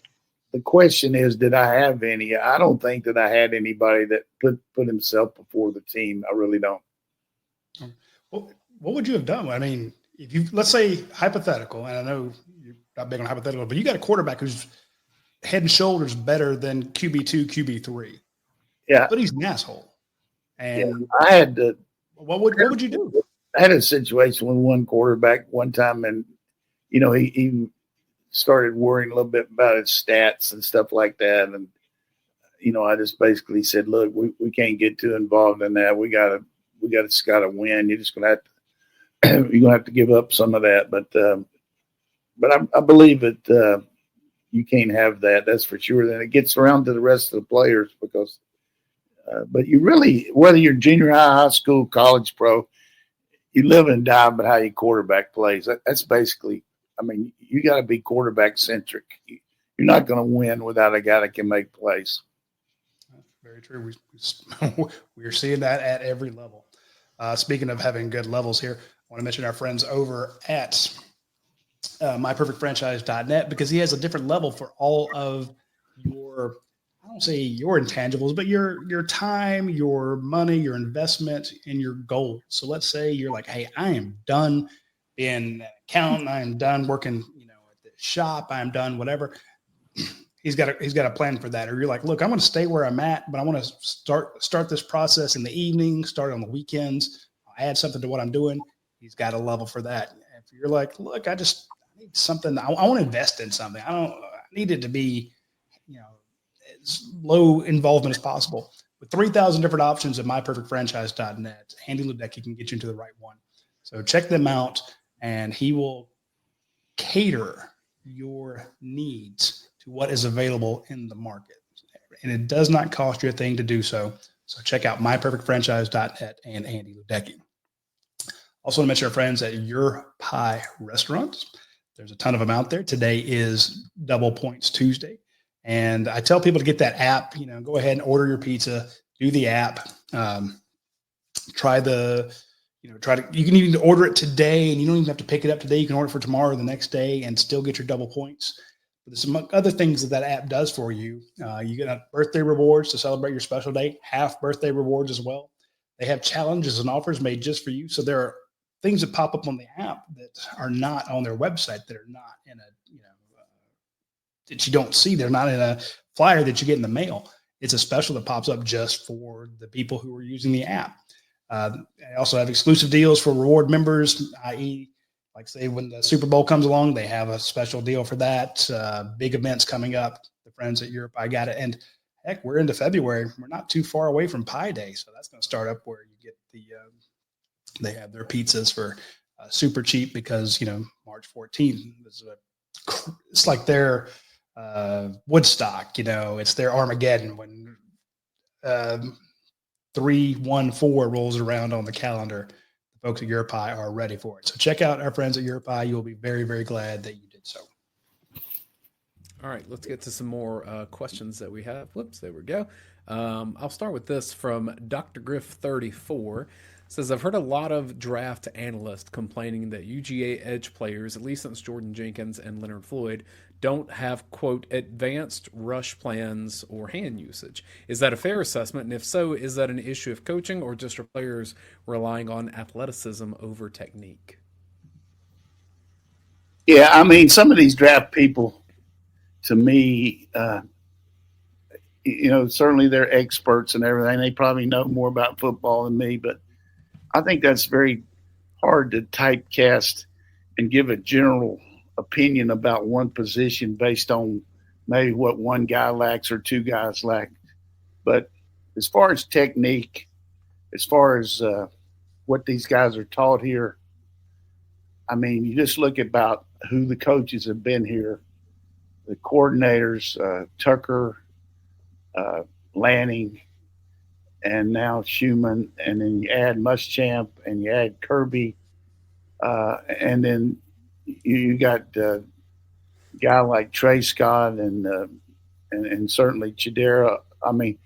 question is, did I have any? I don't think that I had anybody that put himself before the team. I really don't. Well, what would you have done? I mean, if you, let's say hypothetical, and I know you're not big on hypothetical, but you got a quarterback who's head and shoulders better than QB2, QB3. Yeah. But he's an asshole. And I had to. What would you do? I had a situation with one quarterback one time, and, he started worrying a little bit about his stats and stuff like that. And, I just basically said, look, we can't get too involved in that. We got to win. You're just going to have to, you're going to have to give up some of that. But I believe that you can't have that. That's for sure. Then it gets around to the rest of the players because, but you really, whether you're junior high school, college, pro, you live and die by how your quarterback plays. That's basically, I mean, you got to be quarterback centric. You're not going to win without a guy that can make plays. Very true. We're seeing that at every level. Speaking of having good levels here, I want to mention our friends over at myperfectfranchise.net because he has a different level for all of your, I don't say your intangibles, but your time, your money, your investment, and your goals. So let's say you're like, hey, I am done being an accountant. I am done working, at the shop. I'm done, whatever. He's got a plan for that. Or you're like, look, I'm going to stay where I'm at, but I want to start this process in the evening, start on the weekends. I'll add something to what I'm doing. He's got a level for that. If you're like, look, I need something. I want to invest in something. I need it to be, as low involvement as possible. With 3,000 different options at myperfectfranchise.net, Andy Ledecky can get you into the right one. So check them out, and he will cater your needs to what is available in the market. And it does not cost you a thing to do so. So check out myperfectfranchise.net and Andy Ledecky. Also want to mention our friends at Your Pie Restaurant. There's a ton of them out there. Today is Double Points Tuesday. And I tell people to get that app, go ahead and order your pizza, do the app, you can even order it today and you don't even have to pick it up today. You can order it for tomorrow or the next day and still get your double points. But there's some other things that app does for you. You get birthday rewards to celebrate your special day, half birthday rewards as well. They have challenges and offers made just for you. So there are things that pop up on the app that are not on their website, that are not in a, that you don't see. They're not in a flyer that you get in the mail. It's a special that pops up just for the people who are using the app. I also have exclusive deals for reward members, i.e., like say when the Super Bowl comes along, they have a special deal for that. Big events coming up. The friends at Europe, I got it. And heck, we're into February. We're not too far away from Pie Day, so that's going to start up where you get they have their pizzas for super cheap because March 14th it's like their Woodstock. It's their Armageddon when 314 rolls around on the calendar. The folks at Your Pie are ready for it. So check out our friends at Your Pie. You will be very, very glad that you did so. All right, let's get to some more questions that we have. Whoops, there we go. I'll start with this from Dr. Griff 34. says, I've heard a lot of draft analysts complaining that UGA edge players, at least since Jordan Jenkins and Leonard Floyd, don't have, quote, advanced rush plans or hand usage. Is that a fair assessment? And if so, is that an issue of coaching or just are players relying on athleticism over technique? Yeah, I mean, some of these draft people, to me, certainly they're experts and everything. They probably know more about football than me, but I think that's very hard to typecast and give a general opinion about one position based on maybe what one guy lacks or two guys lack. But as far as technique, as far as what these guys are taught here, I mean, you just look about who the coaches have been here, the coordinators, Tucker, Lanning, and now Schumann, and then you add Muschamp, and you add Kirby, and then you got a guy like Trey Scott and certainly Chidera. I mean,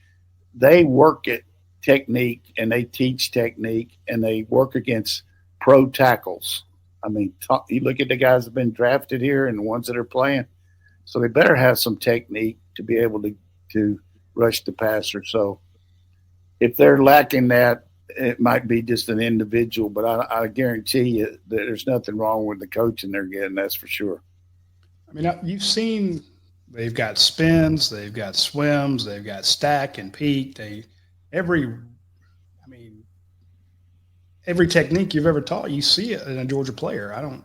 they work at technique and they teach technique and they work against pro tackles. I mean, you look at the guys that have been drafted here and the ones that are playing, so they better have some technique to be able to rush the passer. So if they're lacking that, it might be just an individual, but I guarantee you that there's nothing wrong with the coaching they're getting. That's for sure. I mean, you've seen they've got spins, they've got swims, they've got stack and peak. Every technique you've ever taught, you see it in a Georgia player. I'm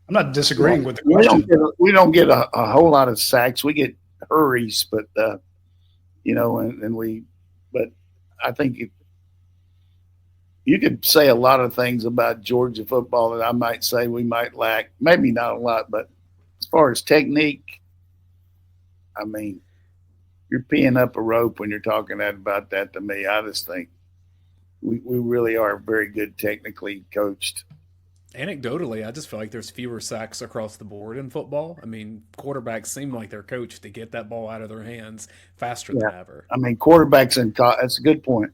not disagreeing with the question. We don't get a whole lot of sacks. We get hurries, but but I think you could say a lot of things about Georgia football that I might say we might lack. Maybe not a lot, but as far as technique, I mean, you're peeing up a rope when you're talking about that to me. I just think we really are very good technically coached. Anecdotally, I just feel like there's fewer sacks across the board in football. I mean, quarterbacks seem like they're coached to get that ball out of their hands faster than ever. I mean, quarterbacks that's a good point.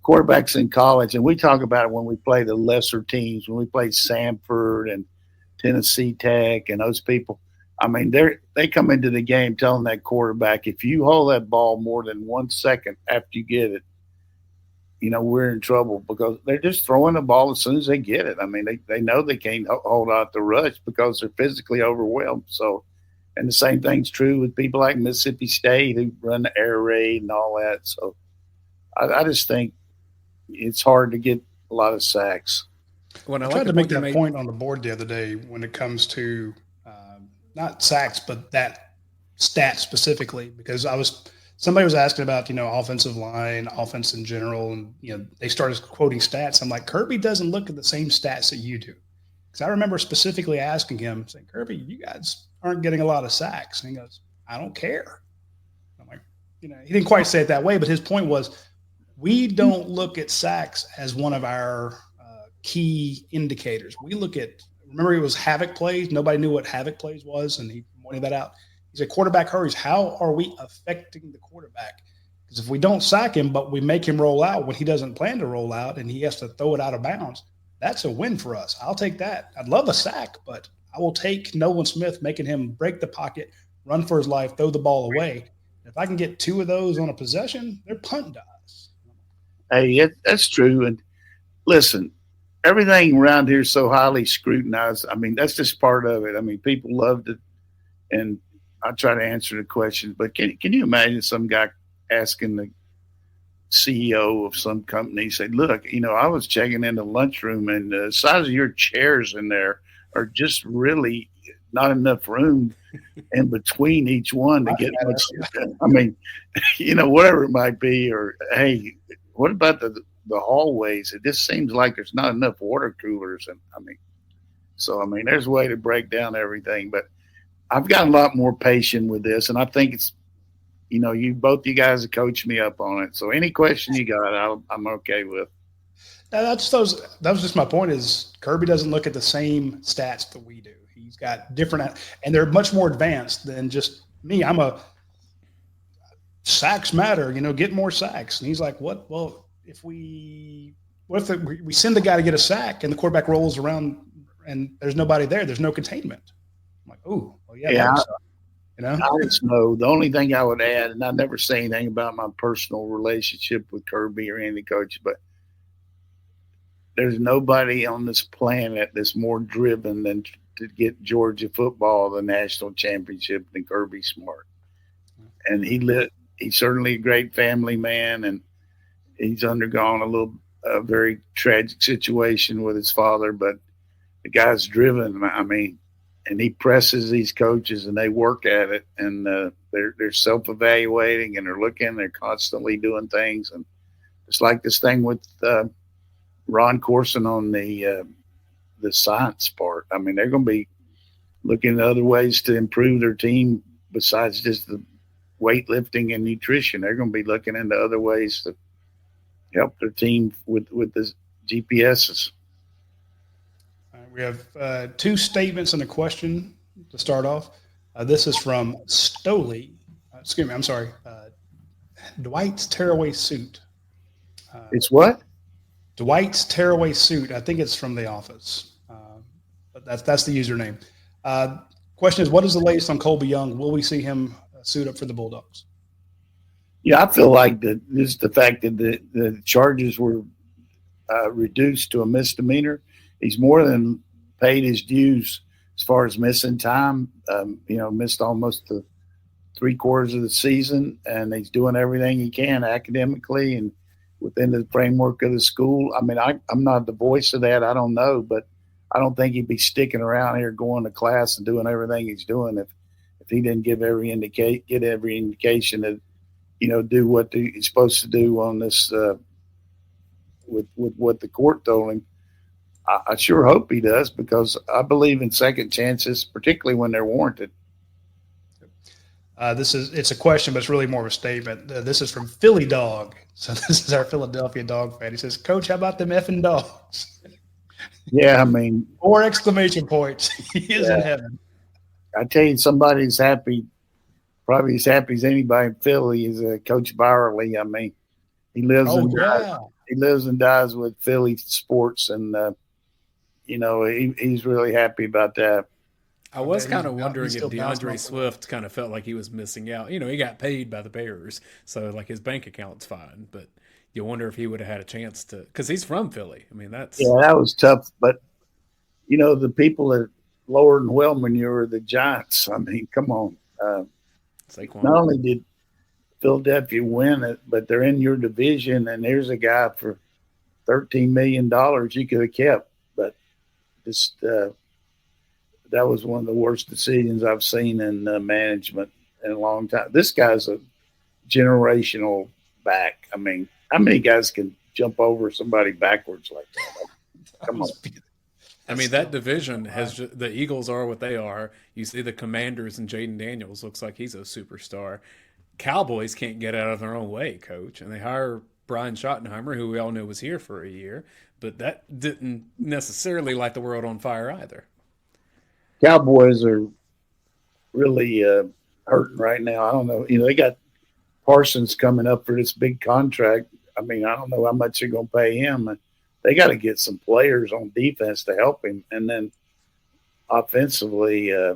Quarterbacks in college, and we talk about it when we play the lesser teams, when we play Samford and Tennessee Tech and those people. I mean, they come into the game telling that quarterback, if you hold that ball more than 1 second after you get it, we're in trouble because they're just throwing the ball as soon as they get it. I mean, they know they can't hold out the rush because they're physically overwhelmed. So, and the same thing's true with people like Mississippi State who run the air raid and all that. So I just think it's hard to get a lot of sacks. I tried to make that point on the board the other day when it comes to not sacks, but that stat specifically, because somebody was asking about, offensive line, offense in general, and, they started quoting stats. I'm like, Kirby doesn't look at the same stats that you do. Because I remember specifically asking him, saying, Kirby, you guys aren't getting a lot of sacks. And he goes, I don't care. I'm like, he didn't quite say it that way, but his point was, we don't look at sacks as one of our key indicators. We look at, remember it was havoc plays. Nobody knew what havoc plays was, and he pointed that out. He said, quarterback hurries. How are we affecting the quarterback? Because if we don't sack him, but we make him roll out when he doesn't plan to roll out and he has to throw it out of bounds, that's a win for us. I'll take that. I'd love a sack, but I will take Nolan Smith making him break the pocket, run for his life, throw the ball away. If I can get 2 of those on a possession, they're punting to us. Hey, that's true. And listen, everything around here is so highly scrutinized. I mean, that's just part of it. I mean, people loved it, and I try to answer the questions. But can you imagine some guy asking the CEO of some company, say, look, I was checking in the lunchroom, and the size of your chairs in there are just really not enough room in between each one to get much. I mean, whatever it might be. Or, hey, what about the hallways? It just seems like there's not enough water coolers. And there's a way to break down everything. But I've got a lot more patience with this, and I think it's, both you guys have coached me up on it. So any question you got, I'm okay with. Now that was just my point. Is Kirby doesn't look at the same stats that we do. He's got different, and they're much more advanced than just me. I'm a sacks matter. Get more sacks, and he's like, what? Well, if we what if we send the guy to get a sack and the quarterback rolls around and there's nobody there? There's no containment. I'm like, oh, well, yeah. You know, I just know the only thing I would add, and I never say anything about my personal relationship with Kirby or any coach, but there's nobody on this planet that's more driven than to get Georgia football the national championship than Kirby Smart. And he's certainly a great family man, and he's undergone a very tragic situation with his father, but the guy's driven. I mean, and he presses these coaches, and they work at it, and they're self-evaluating, and they're constantly doing things, and it's like this thing with Ron Corson on the science part. I mean, they're going to be looking at other ways to improve their team besides just the weightlifting and nutrition. They're going to be looking into other ways to help their team with the GPSs. We have two statements and a question to start off. This is from Stoley. Excuse me, I'm sorry. Dwight's tearaway suit. It's what? Dwight's tearaway suit. I think it's from The Office. But that's the username. Question is, what is the latest on Colby Young? Will we see him suit up for the Bulldogs? Yeah, I feel like this the fact that the charges were reduced to a misdemeanor. He's more than paid his dues as far as missing time. Missed almost the 3/4 of the season, and he's doing everything he can academically and within the framework of the school. I mean, I'm not the voice of that. I don't know, but I don't think he'd be sticking around here going to class and doing everything he's doing if he didn't get every indication that, do what he's supposed to do on this with what the court told him. I sure hope he does, because I believe in second chances, particularly when they're warranted. It's a question, but it's really more of a statement. This is from Philly Dog. So this is our Philadelphia Dog fan. He says, Coach, how about them effing dogs? Yeah, I mean. 4 exclamation points. He is in heaven. I tell you, somebody's happy, probably as happy as anybody in Philly is Coach Byerly. I mean, he lives and dies with Philly sports, and he's really happy about that. I was kind of wondering if DeAndre Swift kind of felt like he was missing out. He got paid by the Bears, so like his bank account's fine. But you wonder if he would have had a chance to, because he's from Philly. I mean, that was tough. But the people that lower than well manure the Giants. I mean, come on. Not only did Philadelphia win it, but they're in your division, and there's a guy for $13 million you could have kept. But just that was one of the worst decisions I've seen in management in a long time. This guy's a generational back. I mean, how many guys can jump over somebody backwards like that? Come on. I mean, that division has the Eagles are what they are. You see the Commanders, and Jaden Daniels looks like he's a superstar. Cowboys can't get out of their own way, Coach, and they hire Brian Schottenheimer, who we all knew was here for a year, but that didn't necessarily light the world on fire either. Cowboys are really hurting right now. I don't know. They got Parsons coming up for this big contract. I mean, I don't know how much they're going to pay him. They got to get some players on defense to help him. And then offensively, I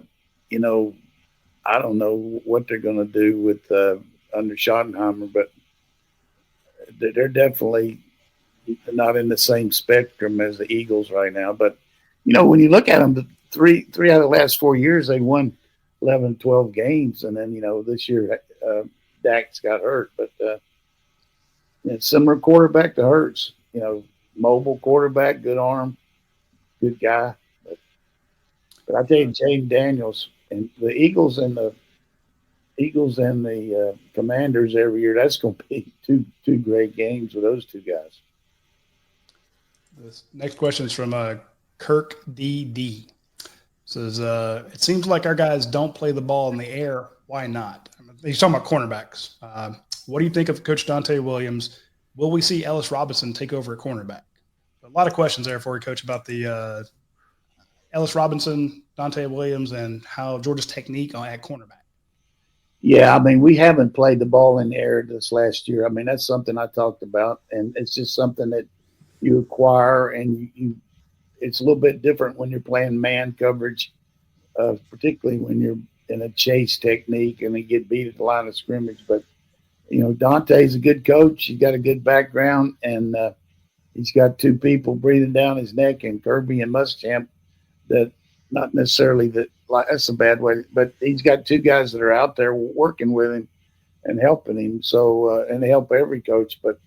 don't know what they're going to do with under Schottenheimer, but they're definitely not in the same spectrum as the Eagles right now. But, when you look at them, three out of the last 4 years, they won 11, 12 games. And then, this year Dak's got hurt. But similar quarterback to Hurts, mobile quarterback, good arm, good guy. But I tell you, Jaden Daniels and the Eagles and the Commanders every year, that's going to be two great games with those two guys. This next question is from Kirk DD. Says, it seems like our guys don't play the ball in the air. Why not? He's talking about cornerbacks. What do you think of Coach Dante Williams? Will we see Ellis Robinson take over a cornerback? A lot of questions there for you, Coach, about the Ellis Robinson, Dante Williams, and how Georgia's technique at cornerback. Yeah, I mean, we haven't played the ball in the air this last year. I mean, that's something I talked about, and it's just something that you acquire, and it's a little bit different when you're playing man coverage, particularly when you're in a chase technique and they get beat at the line of scrimmage. But Dante's a good coach. He's got a good background, and he's got two people breathing down his neck, and Kirby and Muschamp. That not necessarily that's a bad way, but he's got two guys that are out there working with him and helping him. So and they help every coach. But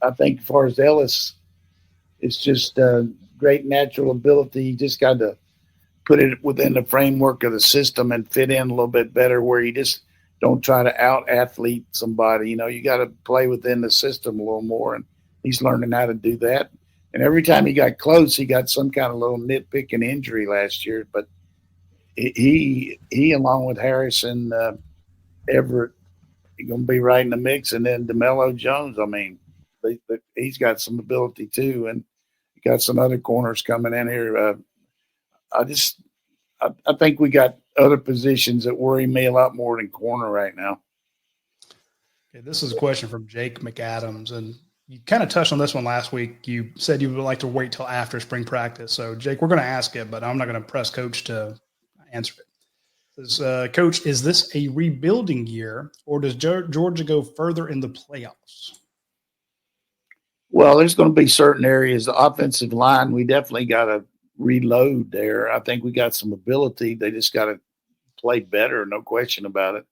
I think as far as Ellis, it's just great natural ability. You just got to put it within the framework of the system and fit in a little bit better, where you just don't try to out athlete somebody. You got to play within the system a little more, and he's learning how to do that. And every time he got close, he got some kind of little nitpicking injury last year. But he along with Harrison, Everett, he's going to be right in the mix. And then DeMello Jones, I mean, he's got some ability too, and got some other corners coming in here. I think we got other positions that worry me a lot more than corner right now. Okay, this is a question from Jake McAdams, and you kind of touched on this one last week. You said you would like to wait till after spring practice. So, Jake, we're going to ask it, but I'm not going to press Coach to answer it. Says, Coach, is this a rebuilding year, or does Georgia go further in the playoffs? Well, there's going to be certain areas. The offensive line, we definitely got to reload there. I think we got some ability. They just got to play better, no question about it.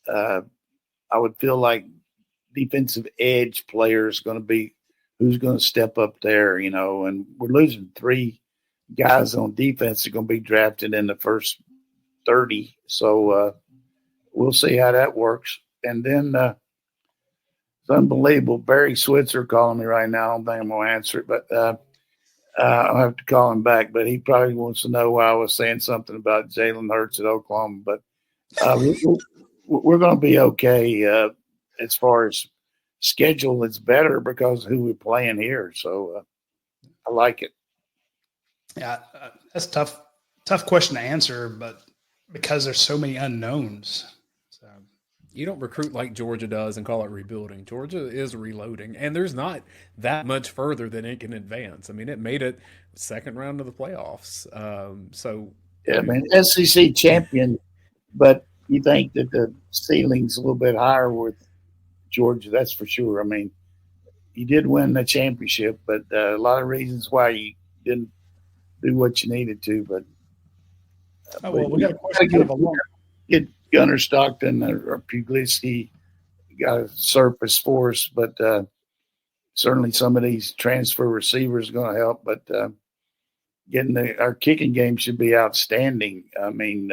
I would feel like defensive edge player is going to be who's going to step up there, and we're losing 3 guys on defense that are going to be drafted in the first 30. So we'll see how that works. And then it's unbelievable. Barry Switzer calling me right now. I don't think I'm going to answer it, but I'll have to call him back. But he probably wants to know why I was saying something about Jalen Hurts at Oklahoma. But we're going to be okay. As far as schedule, it's better because of who we're playing here. So I like it. Yeah, that's a tough question to answer, but because there's so many unknowns. So you don't recruit like Georgia does and call it rebuilding. Georgia is reloading, and there's not that much further than it can advance. I mean, it made it second round of the playoffs. Yeah, man, SEC champion, but you think that the ceiling's a little bit higher with Georgia, that's for sure. I mean, you did win the championship, but a lot of reasons why you didn't do what you needed to. But we got a question kind of along. Get Gunnar Stockton or Puglisi got a surface for us, but certainly some of these transfer receivers are going to help. But getting our kicking game should be outstanding. I mean,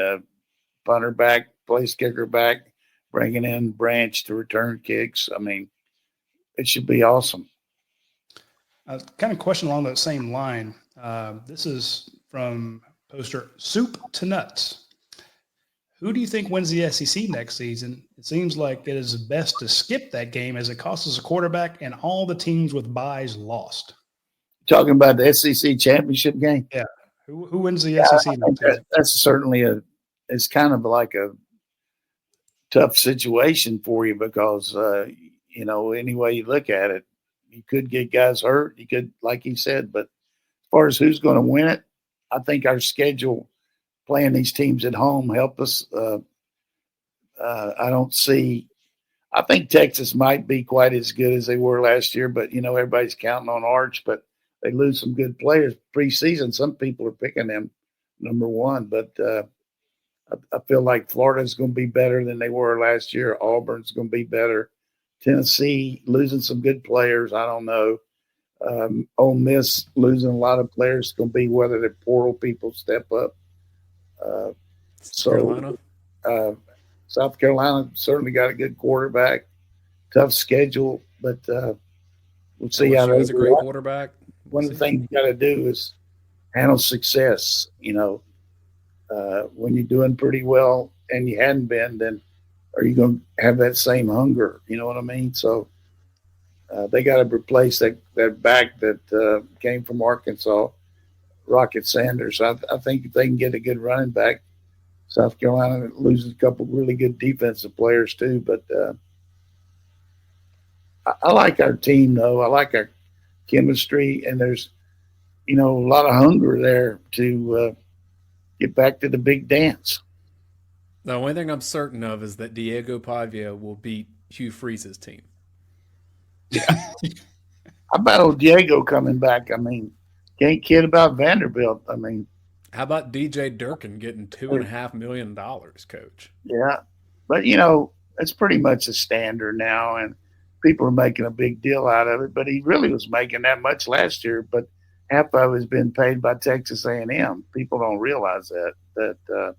punter back, place kicker back, bringing in Branch to return kicks. I mean, it should be awesome. Kind of question along that same line. This is from poster Soup to Nuts. Who do you think wins the SEC next season? It seems like it is best to skip that game as it costs us a quarterback and all the teams with buys lost. Talking about the SEC championship game? Yeah. Who wins the SEC next season? That's certainly it's kind of like a tough situation for you because, any way you look at it, you could get guys hurt. You could, like he said, but as far as who's going to win it, I think our schedule playing these teams at home help us. I think Texas might be quite as good as they were last year, but, everybody's counting on Arch, but they lose some good players preseason. Some people are picking them number 1, but I feel like Florida's going to be better than they were last year. Auburn's going to be better. Tennessee losing some good players. I don't know. Ole Miss losing a lot of players is going to be whether the portal people step up. South Carolina certainly got a good quarterback. Tough schedule, but we'll see how he's a great quarterback. One of the things you got to do is handle success. When you're doing pretty well and you hadn't been, then are you going to have that same hunger? You know what I mean? So they got to replace that back that came from Arkansas, Rocket Sanders. I think if they can get a good running back, South Carolina loses a couple really good defensive players too. But I like our team, though. I like chemistry, and there's, a lot of hunger there to get back to the big dance. The only thing I'm certain of is that Diego Pavia will beat Hugh Freeze's team. How about old Diego coming back? I mean, can't kid about Vanderbilt. I mean, how about DJ Durkin getting $2.5 million, Coach? Yeah, but it's pretty much a standard now, and people are making a big deal out of it. But he really was making that much last year. But half of it has been paid by Texas A&M. People don't realize that.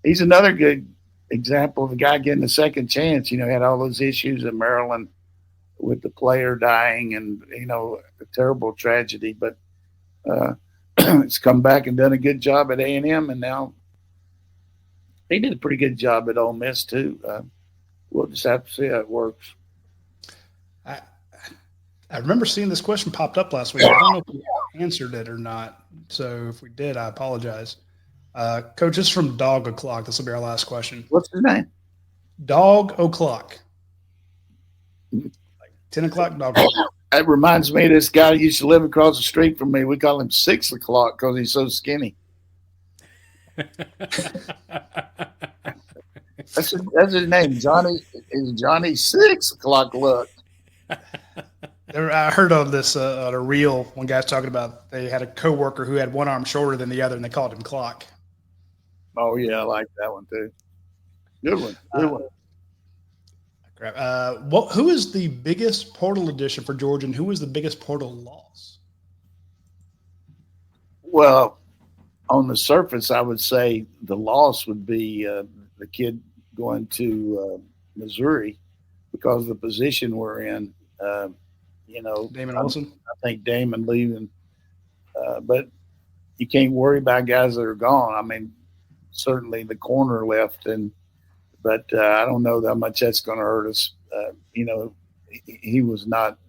He's another good example of a guy getting a second chance. Had all those issues in Maryland with the player dying and, a terrible tragedy. But he's come back and done a good job at A&M, and now he did a pretty good job at Ole Miss too. We'll just have to see how it works. I remember seeing this question popped up last week. I don't know if we answered it or not. So if we did, I apologize. Coach, this is from Dog O'Clock. This will be our last question. What's his name? Dog O'Clock. 10 o'clock, Dog O'Clock. That reminds me of this guy that used to live across the street from me. We call him 6 o'clock because he's so skinny. That's his name. Johnny 6 o'clock look. I heard on this on a reel, one guy's talking about they had a coworker who had one arm shorter than the other, and they called him Clock. Oh yeah, I like that one too. Good one. Good one. Who is the biggest portal addition for Georgia, and who is the biggest portal loss? Well, on the surface, I would say the loss would be the kid going to Missouri because of the position we're in. Damon Wilson. I think Damon leaving, but you can't worry about guys that are gone. I mean, certainly the corner left, but I don't know how much that's going to hurt us. He was not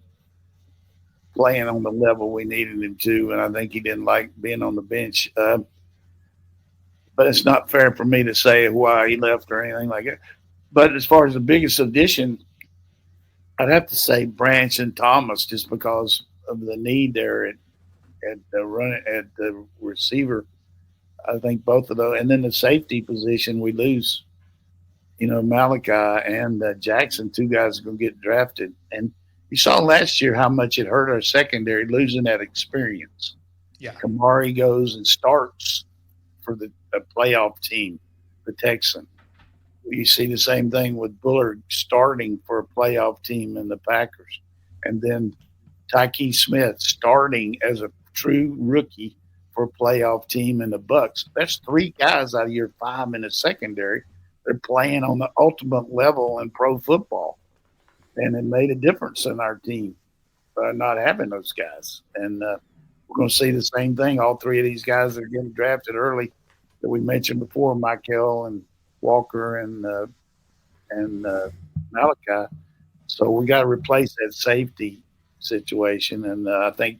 playing on the level we needed him to, and I think he didn't like being on the bench. But it's not fair for me to say why he left or anything like that. But as far as the biggest addition, I'd have to say Branch and Thomas, just because of the need there at the receiver. I think both of those, and then the safety position we lose. Malachi and Jackson, 2 guys are going to get drafted, and you saw last year how much it hurt our secondary losing that experience. Yeah, Kamari goes and starts for the playoff team, the Texan. You see the same thing with Bullard starting for a playoff team in the Packers. And then Tyke Smith starting as a true rookie for a playoff team in the Bucks. That's 3 guys out of your 5 in the secondary. They're playing on the ultimate level in pro football. And it made a difference in our team not having those guys. And we're going to see the same thing. All 3 of these guys that are getting drafted early that we mentioned before, Michael and Walker and Malachi. So we got to replace that safety situation, and I think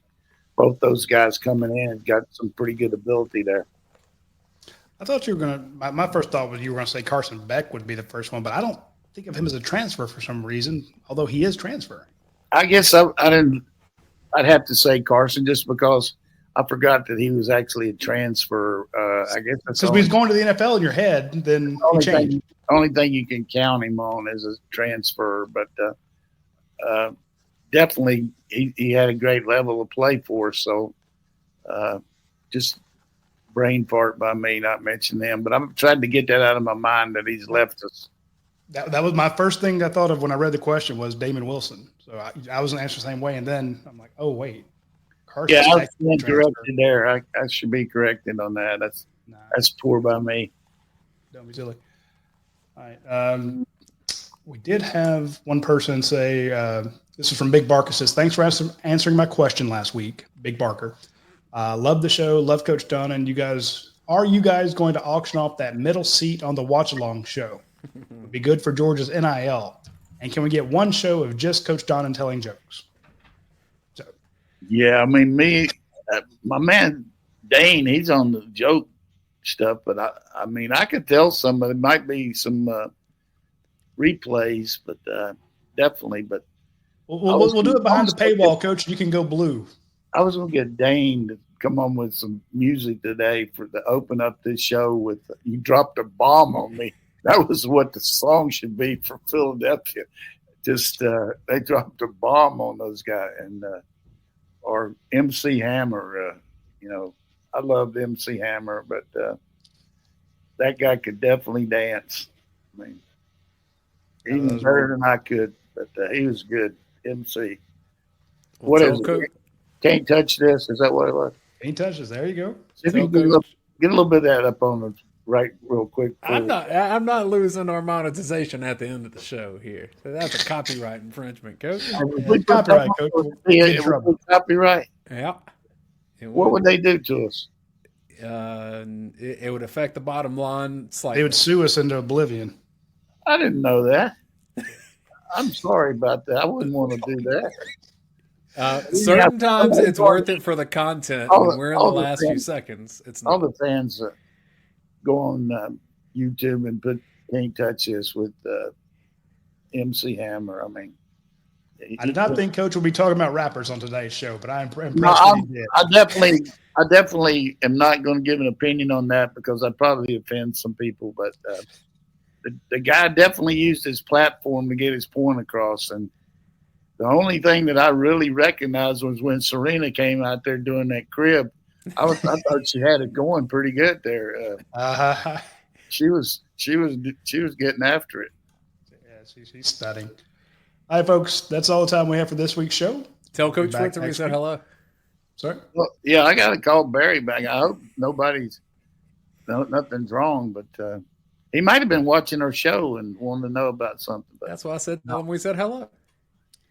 both those guys coming in got some pretty good ability there. I thought you were going to – my first thought was you were going to say Carson Beck would be the first one, but I don't think of him as a transfer for some reason, although he is transferring. I guess I didn't – I'd have to say Carson just because – I forgot that he was actually a transfer. I guess because he's going to the NFL in your head, then he changed. Only thing you can count him on is a transfer, but definitely he had a great level of play for us. So just brain fart by me not mentioning him, but I'm trying to get that out of my mind that he's left us. That was my first thing I thought of when I read the question was Damon Wilson. So I was going to answer the same way, and then I'm like, oh wait. Yeah, I was corrected there. I should be corrected on that. That's poor by me. Don't be silly. All right. We did have one person say, this is from Big Barker, says, thanks for answering my question last week, Big Barker. Love the show. Love Coach Donnan. Are you guys going to auction off that middle seat on the watch-along show? Would be good for Georgia's NIL. And can we get one show of just Coach Donnan telling jokes? Yeah, I mean, my man Dayne, he's on the joke stuff, but I mean, I could tell some. It might be some replays, but definitely. But We'll do it behind the paywall, Coach. You can go blue. I was going to get Dayne to come on with some music today to open up this show with "You Dropped a Bomb on Me." That was what the song should be for Philadelphia. Just they dropped a bomb on those guys, and or MC Hammer. I loved MC Hammer, but that guy could definitely dance. I mean, even better than I could, but he was good. MC. What is it? Can't touch this. Is that what it was? Can't touch this. There you go. Get a little bit of that up on the right real quick. I'm not losing our monetization at the end of the show here. So that's a copyright infringement, Coach. Copyright, Coach. Copyright. Yeah. What would they do to us? It would affect the bottom line slightly. They would sue us into oblivion. I didn't know that. I'm sorry about that. I wouldn't want to do that. Certain times it's worth it for the content. When we're in the last few seconds. It's not. All the fans go on YouTube and put "Can't Touch This" with MC Hammer. I mean, I did not think Coach would be talking about rappers on today's show, but I'm impressed that he did. I definitely am not going to give an opinion on that because I'd probably offend some people. But the guy definitely used his platform to get his point across. And the only thing that I really recognized was when Serena came out there doing that crib. I thought she had it going pretty good there. She was getting after it. Yeah, she's stunning. All right, folks, that's all the time we have for this week's show. Tell Coach Fritz we said hello. Sorry? Well, yeah, I got to call Barry back. I hope nothing's wrong, but he might have been watching our show and wanted to know about something. But that's why I said we said hello.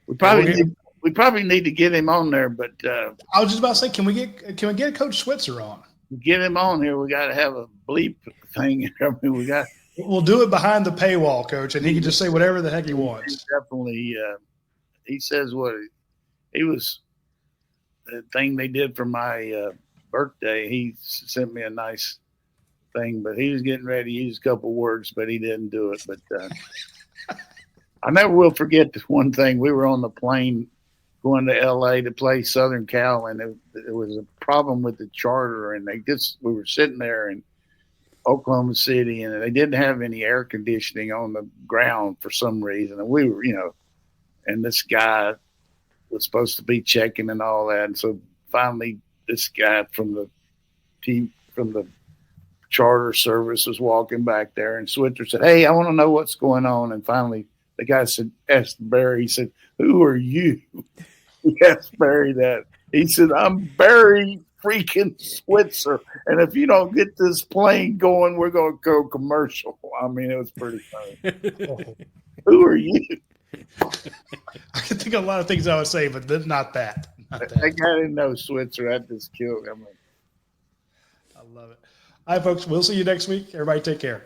We probably need to get him on there, but I was just about to say, can we get Coach Switzer on? Get him on here. We got to have a bleep thing. I mean, We'll do it behind the paywall, Coach, and he can just say whatever the heck he wants. Definitely, he says what he was. The thing they did for my birthday, he sent me a nice thing, but he was getting ready to use a couple words, but he didn't do it. But I never will forget this one thing. We were on the plane going to L.A. to play Southern Cal, and there was a problem with the charter, and we were sitting there in Oklahoma City, and they didn't have any air conditioning on the ground for some reason. And we were, and this guy was supposed to be checking and all that. And so finally this guy from the charter service was walking back there, and Switzer said, "Hey, I want to know what's going on." And finally the guy asked Barry, he said, "Who are you?" He asked Barry that. He said, "I'm Barry freaking Switzer, and if you don't get this plane going, we're going to go commercial." I mean, it was pretty funny. Who are you? I can think of a lot of things I would say, but not that. That guy didn't know Switzer. That just killed him. I love it. All right, folks, we'll see you next week. Everybody take care.